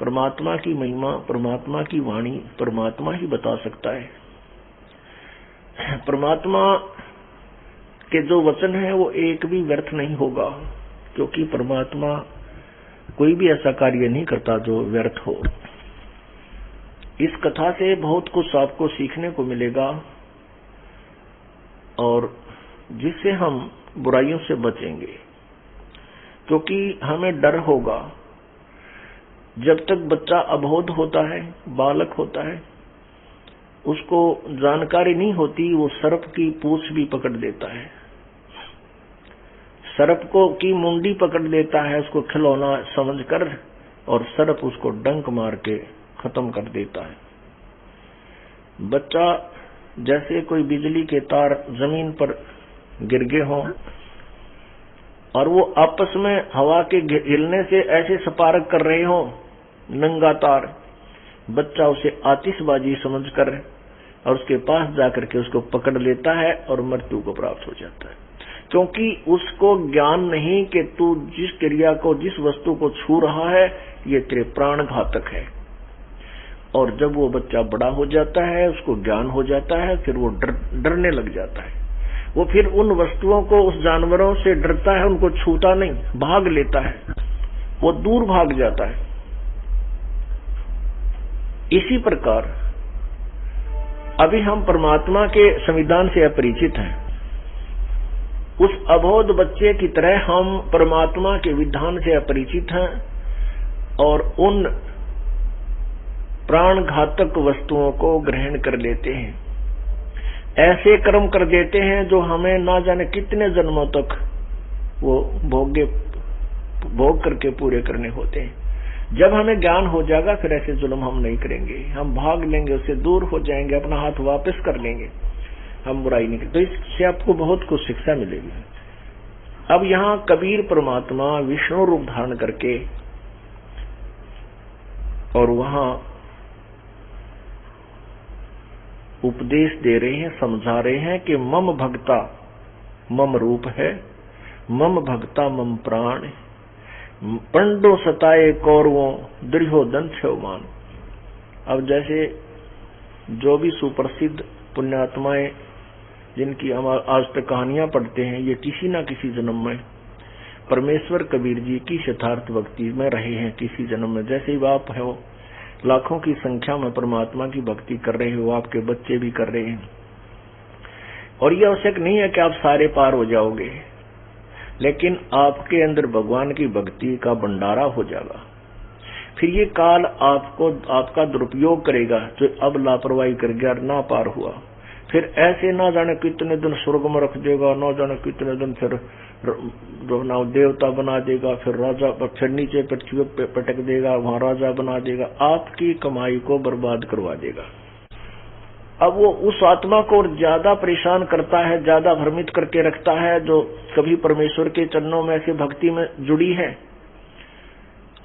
परमात्मा की महिमा, परमात्मा की वाणी परमात्मा ही बता सकता है। परमात्मा कि जो वचन है वो एक भी व्यर्थ नहीं होगा, क्योंकि परमात्मा कोई भी ऐसा कार्य नहीं करता जो व्यर्थ हो। इस कथा से बहुत कुछ आपको सीखने को मिलेगा और जिससे हम बुराइयों से बचेंगे, क्योंकि हमें डर होगा। जब तक बच्चा अबोध होता है, बालक होता है, उसको जानकारी नहीं होती, वो सर्प की पूंछ भी पकड़ देता है, सर्प को की मुंडी पकड़ लेता है उसको खिलौना समझकर, और सर्प उसको डंक मार के खत्म कर देता है। बच्चा जैसे कोई बिजली के तार जमीन पर गिर गए हों और वो आपस में हवा के हिलने से ऐसे स्पार्क कर रहे हों, नंगा तार, बच्चा उसे आतिशबाजी समझकर और उसके पास जाकर के उसको पकड़ लेता है और मृत्यु को प्राप्त हो जाता है, क्योंकि उसको ज्ञान नहीं कि तू जिस क्रिया को, जिस वस्तु को छू रहा है ये तेरे प्राण घातक है। और जब वो बच्चा बड़ा हो जाता है, उसको ज्ञान हो जाता है, फिर वो डरने लग जाता है। वो फिर उन वस्तुओं को, उस जानवरों से डरता है, उनको छूता नहीं, भाग लेता है, वो दूर भाग जाता है। इसी प्रकार अभी हम परमात्मा के संविधान से अपरिचित हैं। उस अबोध बच्चे की तरह हम परमात्मा के विधान से अपरिचित हैं और उन प्राण घातक वस्तुओं को ग्रहण कर लेते हैं, ऐसे कर्म कर देते हैं जो हमें ना जाने कितने जन्मों तक वो भोग करके पूरे करने होते हैं। जब हमें ज्ञान हो जाएगा फिर ऐसे जुल्म हम नहीं करेंगे, हम भाग लेंगे, उससे दूर हो जाएंगे, अपना हाथ वापस कर लेंगे, हम बुराई नहीं करेंगे। तो इससे आपको बहुत कुछ शिक्षा मिलेगी। अब यहाँ कबीर परमात्मा विष्णु रूप धारण करके और वहां उपदेश दे रहे हैं, समझा रहे हैं कि मम भक्ता मम रूप है, मम भक्ता मम प्राण, पंडो सताए कौरवों दुर्योधन छवमान। अब जैसे जो भी सुप्रसिद्ध पुण्यात्माएं जिनकी हम आज तक कहानियां पढ़ते हैं, ये किसी न किसी जन्म में परमेश्वर कबीर जी की यथार्थ भक्ति में रहे हैं। किसी जन्म में, जैसे ही आप हो लाखों की संख्या में परमात्मा की भक्ति कर रहे हो, आपके बच्चे भी कर रहे हैं, और ये आवश्यक नहीं है कि आप सारे पार हो जाओगे, लेकिन आपके अंदर भगवान की भक्ति का भंडारा हो जाएगा। फिर ये काल आपका दुरुपयोग करेगा, जो अब लापरवाही कर गया, ना पार हुआ, फिर ऐसे ना जाने कितने दिन स्वर्ग में रख देगा, ना जाने कितने दिन फिर ना देवता बना देगा, फिर राजा, फिर नीचे पृथ्वी पे पटक देगा, वहां राजा बना देगा, आपकी कमाई को बर्बाद करवा देगा। अब वो उस आत्मा को ज्यादा परेशान करता है, ज्यादा भ्रमित करके रखता है, जो कभी परमेश्वर के चरणों में ऐसे भक्ति में जुड़ी है।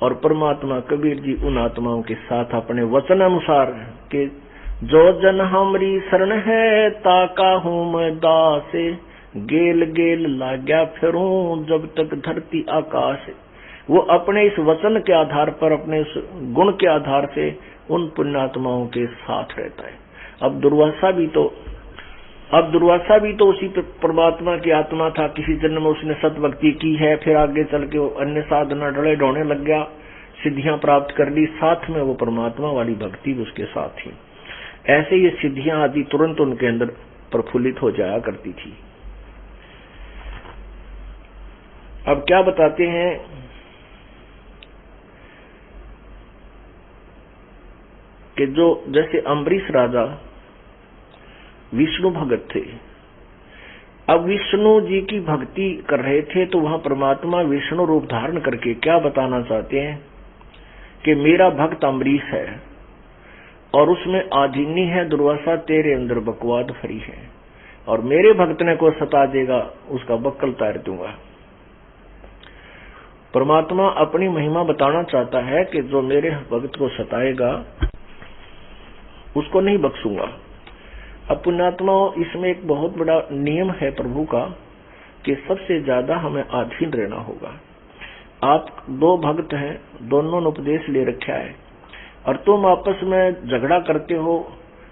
और परमात्मा कबीर जी उन आत्माओं के साथ अपने वचन अनुसार कि जो जन हमरी शरण है ताका हूं मैं दास, गेल गेल लाग्या फिरूं जब तक धरती आकाश। वो अपने इस वचन के आधार पर, अपने इस गुण के आधार से उन पुण्यात्माओं के साथ रहता है। अब दुर्वासा भी तो उसी परमात्मा की आत्मा था। किसी जन्म में उसने सतभक्ति की है, फिर आगे चल के वो अन्य साधना डले ढोने लग गया, सिद्धियां प्राप्त कर ली, साथ में वो परमात्मा वाली भक्ति भी उसके साथ थी। ऐसे ये सिद्धियां आदि तुरंत उनके अंदर प्रफुल्लित हो जाया करती थी। अब क्या बताते हैं कि जो जैसे अम्बरीश राजा विष्णु भगत थे, अब विष्णु जी की भक्ति कर रहे थे, तो वहां परमात्मा विष्णु रूप धारण करके क्या बताना चाहते हैं कि मेरा भक्त अम्बरीश है और उसमें आधीनी है दुर्वासा, तेरे अंदर बकवाद भरी है, और मेरे भक्त ने को सता देगा उसका बक्कल तार दूंगा। परमात्मा अपनी महिमा बताना चाहता है कि जो मेरे भक्त को सताएगा उसको नहीं बख्शूंगा। अब पुण्यात्माओं, इसमें एक बहुत बड़ा नियम है प्रभु का कि सबसे ज्यादा हमें अधीन रहना होगा। आप दो भक्त हैं, दोनों ने उपदेश ले रखा है, और तुम आपस में झगड़ा करते हो,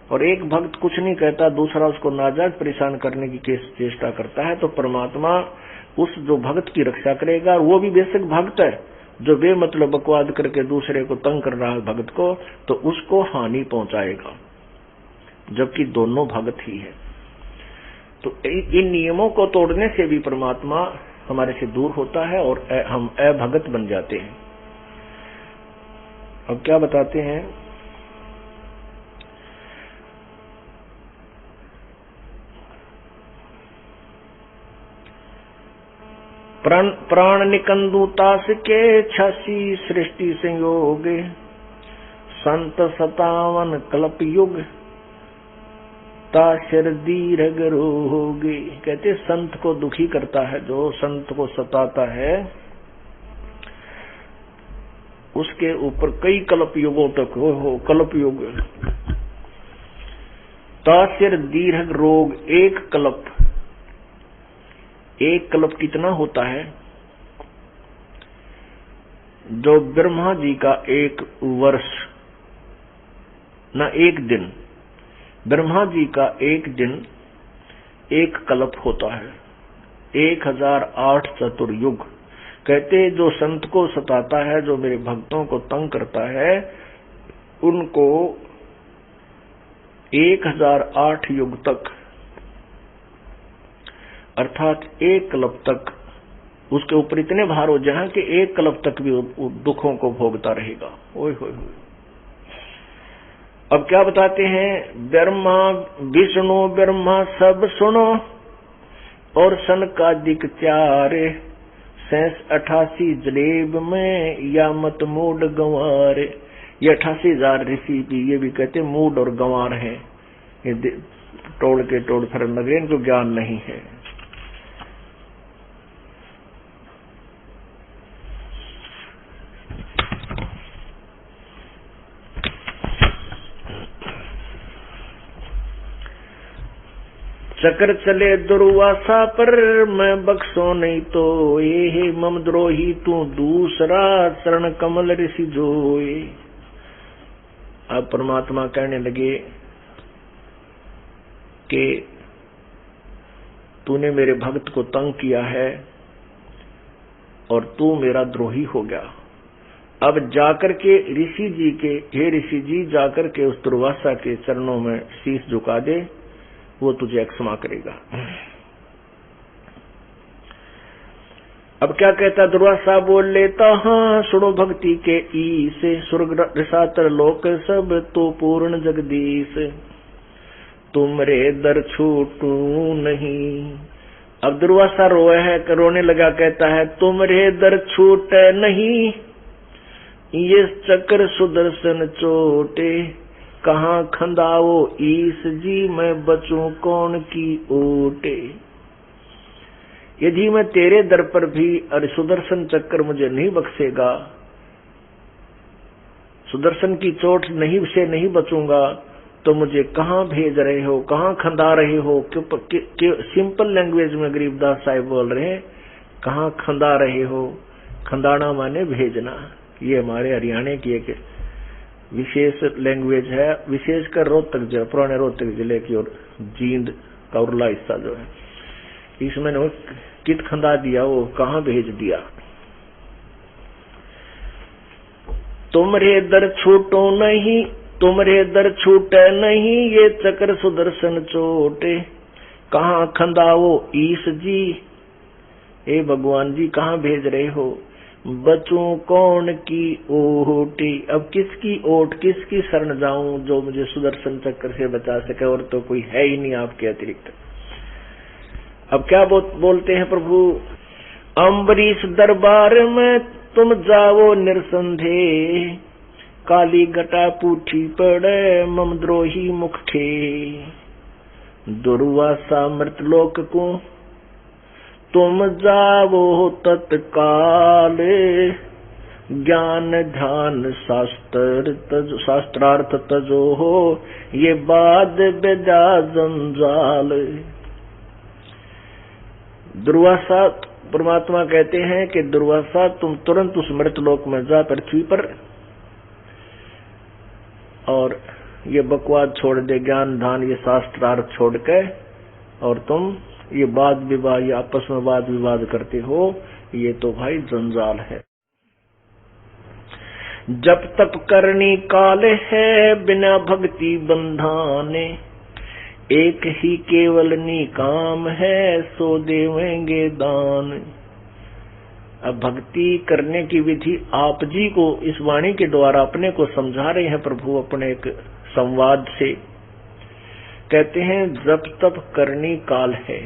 और एक भक्त कुछ नहीं कहता, दूसरा उसको नाजायज परेशान करने की चेष्टा करता है, तो परमात्मा उस जो भक्त की रक्षा करेगा। वो भी बेशक भक्त है, जो बेमतलब बकवाद करके दूसरे को तंग कर रहा है भक्त को, तो उसको हानि पहुंचाएगा, जबकि दोनों भक्त ही है। तो इन नियमों को तोड़ने से भी परमात्मा हमारे से दूर होता है और हम अभगत बन जाते हैं। अब क्या बताते हैं, प्राण निकंदु तास के 86 सृष्टि संयोग, संत 57 कल्प युग, तासिर दीर्घ रोगे। कहते संत को दुखी करता है, जो संत को सताता है, उसके ऊपर कई कल्प युगों तक हो कल्प युग। तासिर दीर्घ रोग, एक कल्प कितना होता है? जो ब्रह्मा जी का एक वर्ष ना एक दिन, ब्रह्मा जी का एक दिन एक कल्प होता है, 1008 चतुर्युग। कहते जो संत को सताता है, जो मेरे भक्तों को तंग करता है, उनको 1008 युग तक, अर्थात एक कल्प तक उसके ऊपर इतने भार हो जाए कि एक कल्प तक भी दुखों को भोगता रहेगा। ओए होए होए। अब क्या बताते हैं, ब्रह्मा विष्णु ब्रह्मा सब सुनो, और सनकादिक 4 शेष 88 जलेब में, या मत मूड गंवार। ये 88,000 ऋषि भी, ये भी कहते मूड और गंवार हैं, ये तोड़ के तोड़ फिर लगे, इनको ज्ञान नहीं है। चक्र चले दुर्वासा पर, मैं बख्शो नहीं तो ये मम द्रोही तू दूसरा, चरण कमल ऋषि जोए। अब परमात्मा कहने लगे कि तूने मेरे भक्त को तंग किया है और तू मेरा द्रोही हो गया। अब जाकर के ऋषि जी के, हे ऋषि जी, जाकर के उस दुर्वासा के चरणों में शीश झुका दे, वो तुझे क्षमा करेगा। अब क्या कहता दुर्वासा, बोल लेता हाँ सुनो भक्ति के ईस, स्वर्ग रसातर लोक सब तो पूर्ण जगदीश, तुमरे दर छूटू नहीं। अब दुर्वासा रोए है, रोने लगा, कहता है तुमरे दर छूट नहीं, ये चक्र सुदर्शन चोटे, कहाँ खंदाओ ईस जी, मैं बचूं कौन की ओटे। यदि मैं तेरे दर पर भी अरे सुदर्शन चक्र मुझे नहीं बख्शेगा, सुदर्शन की चोट से नहीं बचूंगा, तो मुझे कहाँ भेज रहे हो, कहाँ खंदा रहे हो। सिंपल लैंग्वेज में गरीबदास साहिब बोल रहे हैं, कहाँ खंदा रहे हो। खंदाना माने भेजना, ये हमारे हरियाणा की एक विशेष लैंग्वेज है, विशेषकर रोहतक जो पुराने रोहतक जिले की और जींद का उरला हिस्सा जो है, इसमें कित खंदा दिया, वो कहाँ भेज दिया। तुमरे दर छूटो नहीं, तुमरे दर छूटे नहीं, ये चक्र सुदर्शन चोटे, कहाँ खंदाओ ईश जी। हे भगवान जी कहाँ भेज रहे हो, बचूं कौन की ओटी। अब किसकी ओट, किसकी शरण जाऊं जो मुझे सुदर्शन चक्र से बचा सके, और तो कोई है ही नहीं आपके अतिरिक्त। अब क्या बोलते हैं प्रभु, अम्बरीश दरबार में तुम जाओ निरसंदेह, काली घटा पूठी पड़े मम द्रोही मुख खे, दुर्वासा मृतलोक को तुम जाओ तत्काल, ज्ञान ध्यान शास्त्रार्थ तजो हो, ये बाद बेजा जंजाल। दुर्वासा, परमात्मा कहते हैं कि दुर्वासा तुम तुरंत उस मृतलोक में जा, पृथ्वी पर, और ये बकवाद छोड़ दे, ज्ञान ध्यान ये शास्त्रार्थ छोड़ के, और तुम ये वाद विवाद, ये आपस में वाद विवाद करते हो, ये तो भाई जंजाल है। जब तप करनी काल है, बिना भक्ति बंधाने, एक ही केवल निकाम है, सो देवेंगे दान। अब भक्ति करने की विधि आप जी को इस वाणी के द्वारा अपने को समझा रहे हैं प्रभु अपने एक संवाद से। कहते हैं जब तप करनी काल है,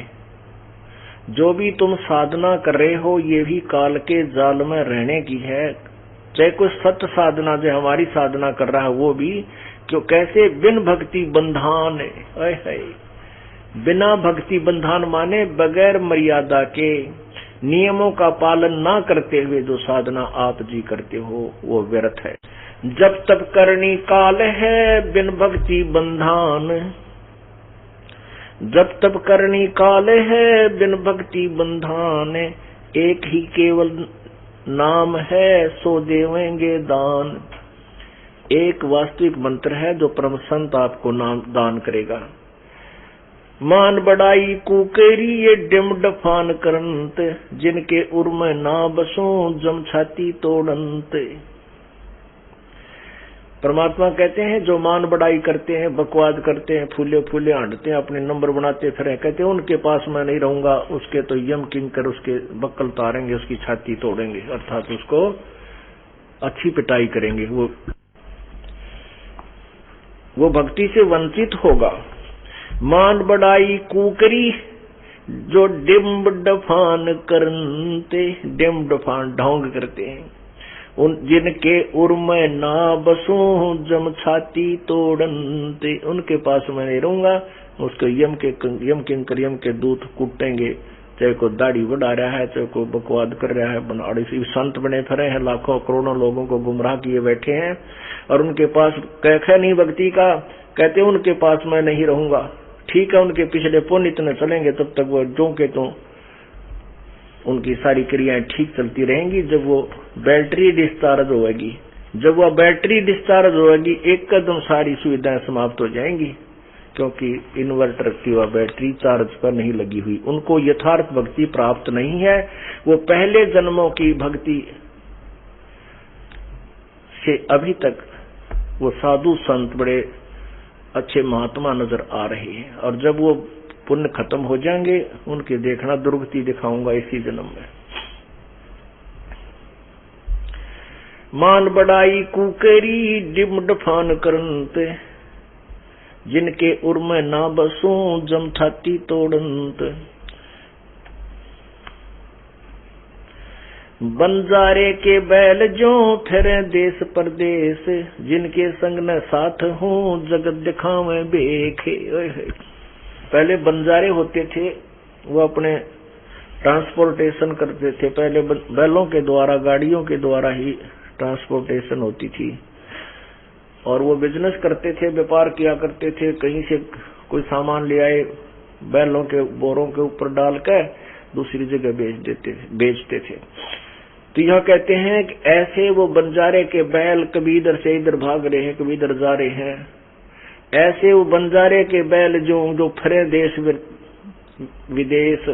जो भी तुम साधना कर रहे हो ये भी काल के जाल में रहने की है। चाहे कोई सत्य साधना जो हमारी साधना कर रहा है वो भी, क्यों कैसे बिन भक्ति बंधान है। बिना भक्ति बंधान माने बगैर मर्यादा के, नियमों का पालन ना करते हुए जो साधना आप जी करते हो वो व्यर्थ है। जब तक करनी काल है, बिन भक्ति बंधान। जब तक करनी काल है, बिन भक्ति बंधान, एक ही केवल नाम है, सो देवेंगे दान। एक वास्तविक मंत्र है जो परम संत आपको नाम दान करेगा। मान बड़ाई कुकेरी ये डिम डफान करंत, जिनके उर में ना बसों जम छाती तोड़ंत। परमात्मा कहते हैं जो मान बड़ाई करते हैं, बकवाद करते हैं, फूले फूले हांडते हैं, अपने नंबर बनाते फिर कहते हैं उनके पास मैं नहीं रहूंगा, उसके तो यम किंकर उसके बक्कल तारेंगे, उसकी छाती तोड़ेंगे, अर्थात उसको अच्छी पिटाई करेंगे। वो भक्ति से वंचित होगा। मान बड़ाई कुकरी जो डिम्ब डफान करते, डिम्ब डफान ढोंग करते हैं, उन जिनके उर में ना बसूं जम छाती तोड़नते, उनके पास मैं नहीं रहूंगा, उसको यम किंकर यम के दूत कूटेंगे। चाहे को दाढ़ी बढ़ा रहा है, चाहे को बकवाद कर रहा है, बनाड़ी से संत बने फिरे हैं, लाखों करोड़ों लोगों को गुमराह किए बैठे हैं, और उनके पास कैसा नहीं भक्ति का, कहते उनके पास मैं नहीं रहूंगा। ठीक है, उनके पिछले पुण्य इतने चलेंगे तब तक वो जो के तो उनकी सारी क्रियाएं ठीक चलती रहेंगी। जब वो बैटरी डिस्चार्ज होगी, जब वह बैटरी डिस्चार्ज होगी एक कदम सारी सुविधाएं समाप्त हो जाएंगी, क्योंकि इन्वर्टर की वह बैटरी चार्ज पर नहीं लगी हुई। उनको यथार्थ भक्ति प्राप्त नहीं है, वो पहले जन्मों की भक्ति से अभी तक वो साधु संत बड़े अच्छे महात्मा नजर आ रहे हैं, और जब वो पुण्य खत्म हो जाएंगे उनके देखना दुर्गति दिखाऊंगा इसी जन्म में। मान बड़ाई कुकरी डिम डफान करंत, जिनके उर में ना बसों जम छाती तोड़ंत। बंजारे के बैल जो फिरे देश परदेश, जिनके संग न साथ हो जगत दिखावे बेखे। पहले बंजारे होते थे, वो अपने ट्रांसपोर्टेशन करते थे, पहले बैलों के द्वारा गाड़ियों के द्वारा ही ट्रांसपोर्टेशन होती थी, और वो बिजनेस करते थे, व्यापार किया करते थे। कहीं से कोई सामान ले आए, बैलों के बोरों के ऊपर डाल कर दूसरी जगह बेचते थे। तो यह कहते हैं कि ऐसे वो बंजारे के बैल कभी इधर से इधर भाग रहे हैं, कभी इधर जा रहे हैं। ऐसे वो बंजारे के बैल जो फरे देश विदेश,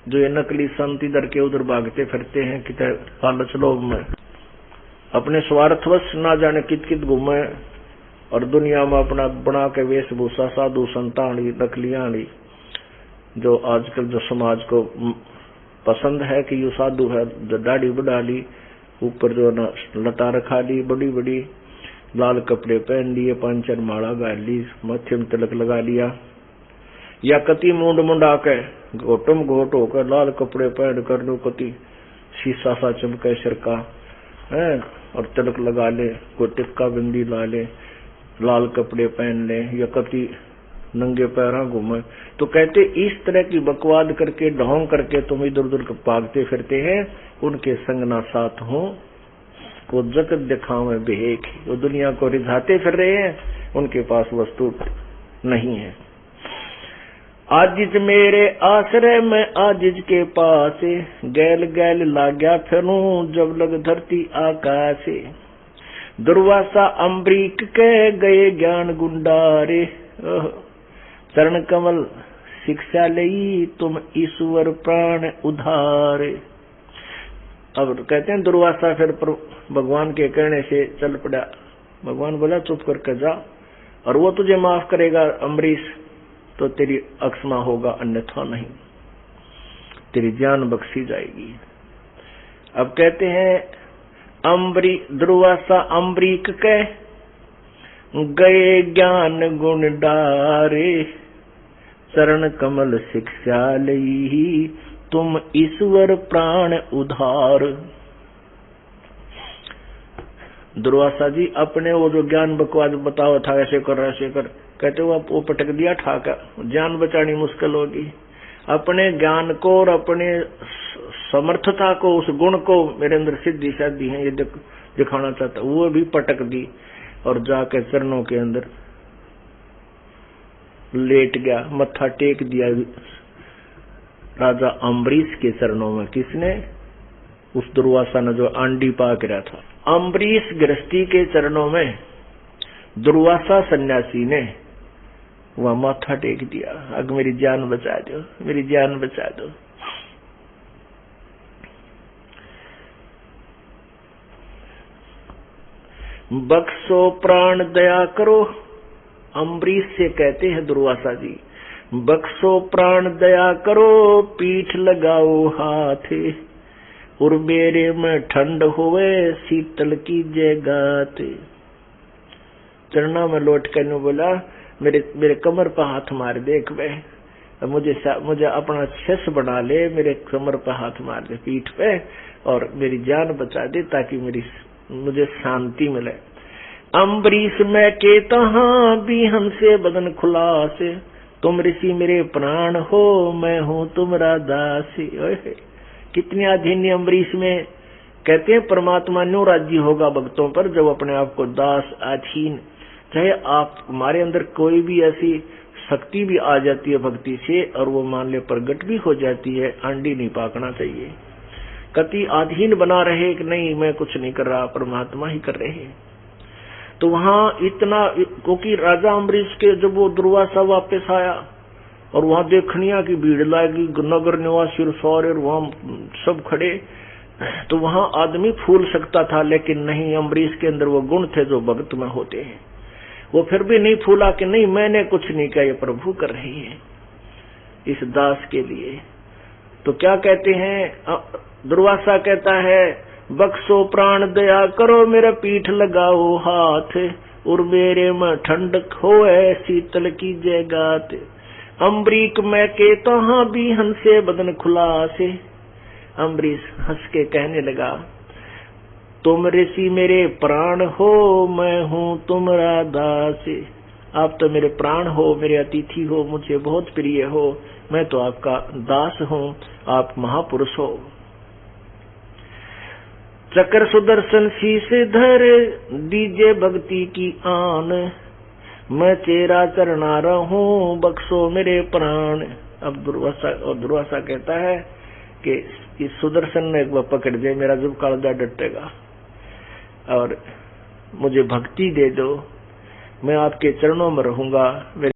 जो ये नकली संत इधर के उधर भागते फिरते हैं, कितने लालच लोभ में अपने स्वार्थवश ना जाने कित कित घूमे, और दुनिया में अपना बना के वेशभूषा साधु संतानी नकलियानी, जो आजकल जो समाज को पसंद है कि ये साधु है, जो दाढ़ी बढ़ा ली, ऊपर जो लता रखा ली, बड़ी बड़ी लाल कपड़े पहन लिए, पांचर माला गाड़ ली, माथे में तिलक लगा लिया, या कति मुंड मुंडा के घोटम घोट होकर लाल कपड़े पहन कर लो, कति शीशा सा चमके सिर का है, और तिलक लगा ले, कोई टिक्का बिंदी ला ले, लाल कपड़े पहन ले, या कति नंगे पैरा घूमे। तो कहते इस तरह की बकवाद करके ढोंग करके तुम इधर उधर भागते फिरते हैं, उनके संग ना साथ हो, वो जगत दिखावे बेक, वो दुनिया को रिझाते फिर रहे हैं, उनके पास वस्तु नहीं है। आजिज मेरे आश्रय में आजिज के पास, गैल गैल लाग्या फिरूं जब लग धरती आकाशे। दुर्वासा अम्बरीक कह गए ज्ञान गुंडारे, चरण कमल शिक्षा लई तुम ईश्वर प्राण उधारे। अब कहते हैं दुर्वासा फिर भगवान के कहने से चल पड़ा। भगवान बोला चुप करके जा, और वो तुझे माफ करेगा अम्बरीश तो तेरी अक्षमा होगा, अन्यथा नहीं, तेरी जान बख्शी जाएगी। अब कहते हैं दुर्वासा अम्बरीक कह गए ज्ञान गुण डारे, चरण कमल शिक्षा लई तुम ईश्वर प्राण उधार। दुर्वासा जी अपने वो जो ज्ञान बकवास बताओ था ऐसे कर ऐसे कर, कहते वो पटक दिया ठाका, जान बचानी मुश्किल होगी। अपने ज्ञान को और अपने समर्थता को, उस गुण को मेरे अंदर सिद्धि शादी है ये दिखाना चाहता, वो भी पटक दी और जाके चरणों के अंदर लेट गया, मत्था टेक दिया राजा अम्बरीश के चरणों में। किसने? उस दुर्वासा ने जो आंडी पाक रहा था। अम्बरीश गृहस्थी के चरणों में दुर्वासा सन्यासी ने वह माथा टेक दिया, अग मेरी जान बचा दो, मेरी जान बचा दो। बख्शो प्राण दया करो, अम्बरीश से कहते हैं दुर्वासा जी, बख्शो प्राण दया करो, पीठ लगाओ हाथे, और मेरे में ठंड होवे शीतल की जगाते। चरणा में लौट कर बोला मेरे कमर पर हाथ मार दे, एक वे मुझे अपना शिष्य बना ले, मेरे कमर पर हाथ मार दे पीठ पे, और मेरी जान बचा दे ताकि मुझे शांति मिले। अम्बरीश मैं के तहाँ भी हमसे बदन खुला से, तुम ऋषि मेरे प्राण हो, मैं हूँ तुम्हारा दासी। कितनी अधीन अम्बरीश में। कहते हैं परमात्मा न्यू राज्य होगा भक्तों पर जब अपने आप को दास अधीन, चाहे आप हमारे अंदर कोई भी ऐसी शक्ति भी आ जाती है भक्ति से और वो मान ले प्रगट भी हो जाती है, आंडी नहीं पाकना चाहिए। कति अधीन बना रहे कि नहीं मैं कुछ नहीं कर रहा, परमात्मा ही कर रहे हैं। तो वहां इतना, क्योंकि राजा अम्बरीश के जब वो दुर्वासा वापस आया और वहां देखनिया की भीड़ लगी, नगर निवासी और सारे वहां सब खड़े, तो वहां आदमी फूल सकता था, लेकिन नहीं, अम्बरीश के अंदर वो गुण थे जो भक्त में होते हैं। वो फिर भी नहीं फूला कि नहीं मैंने कुछ नहीं किया, ये प्रभु कर रही है इस दास के लिए। तो क्या कहते हैं, दुर्वासा कहता है बख्शो प्राण दया करो, मेरा पीठ लगाओ हाथ, और मेरे में ठंडक होए शीतल की जगात। अम्बरीक मैं के तहाँ भी हंसे बदन खुला से। अम्बरीश हंस के कहने लगा तुम ऋषि मेरे प्राण हो, मैं हूँ तुम्हारा दास। आप तो मेरे प्राण हो, मेरे अतिथि हो, मुझे बहुत प्रिय हो, मैं तो आपका दास हूँ, आप महापुरुष हो। चक्र सुदर्शन शीश धर दीजे भक्ति की आन, मैं तेरा चरणा रहूं बख्शो मेरे प्राण। अब दुर्वासा कहता है कि इस सुदर्शन ने एक बार पकड़ दे, मेरा जब कालजा डटेगा, और मुझे भक्ति दे दो, मैं आपके चरणों में रहूंगा, मेरे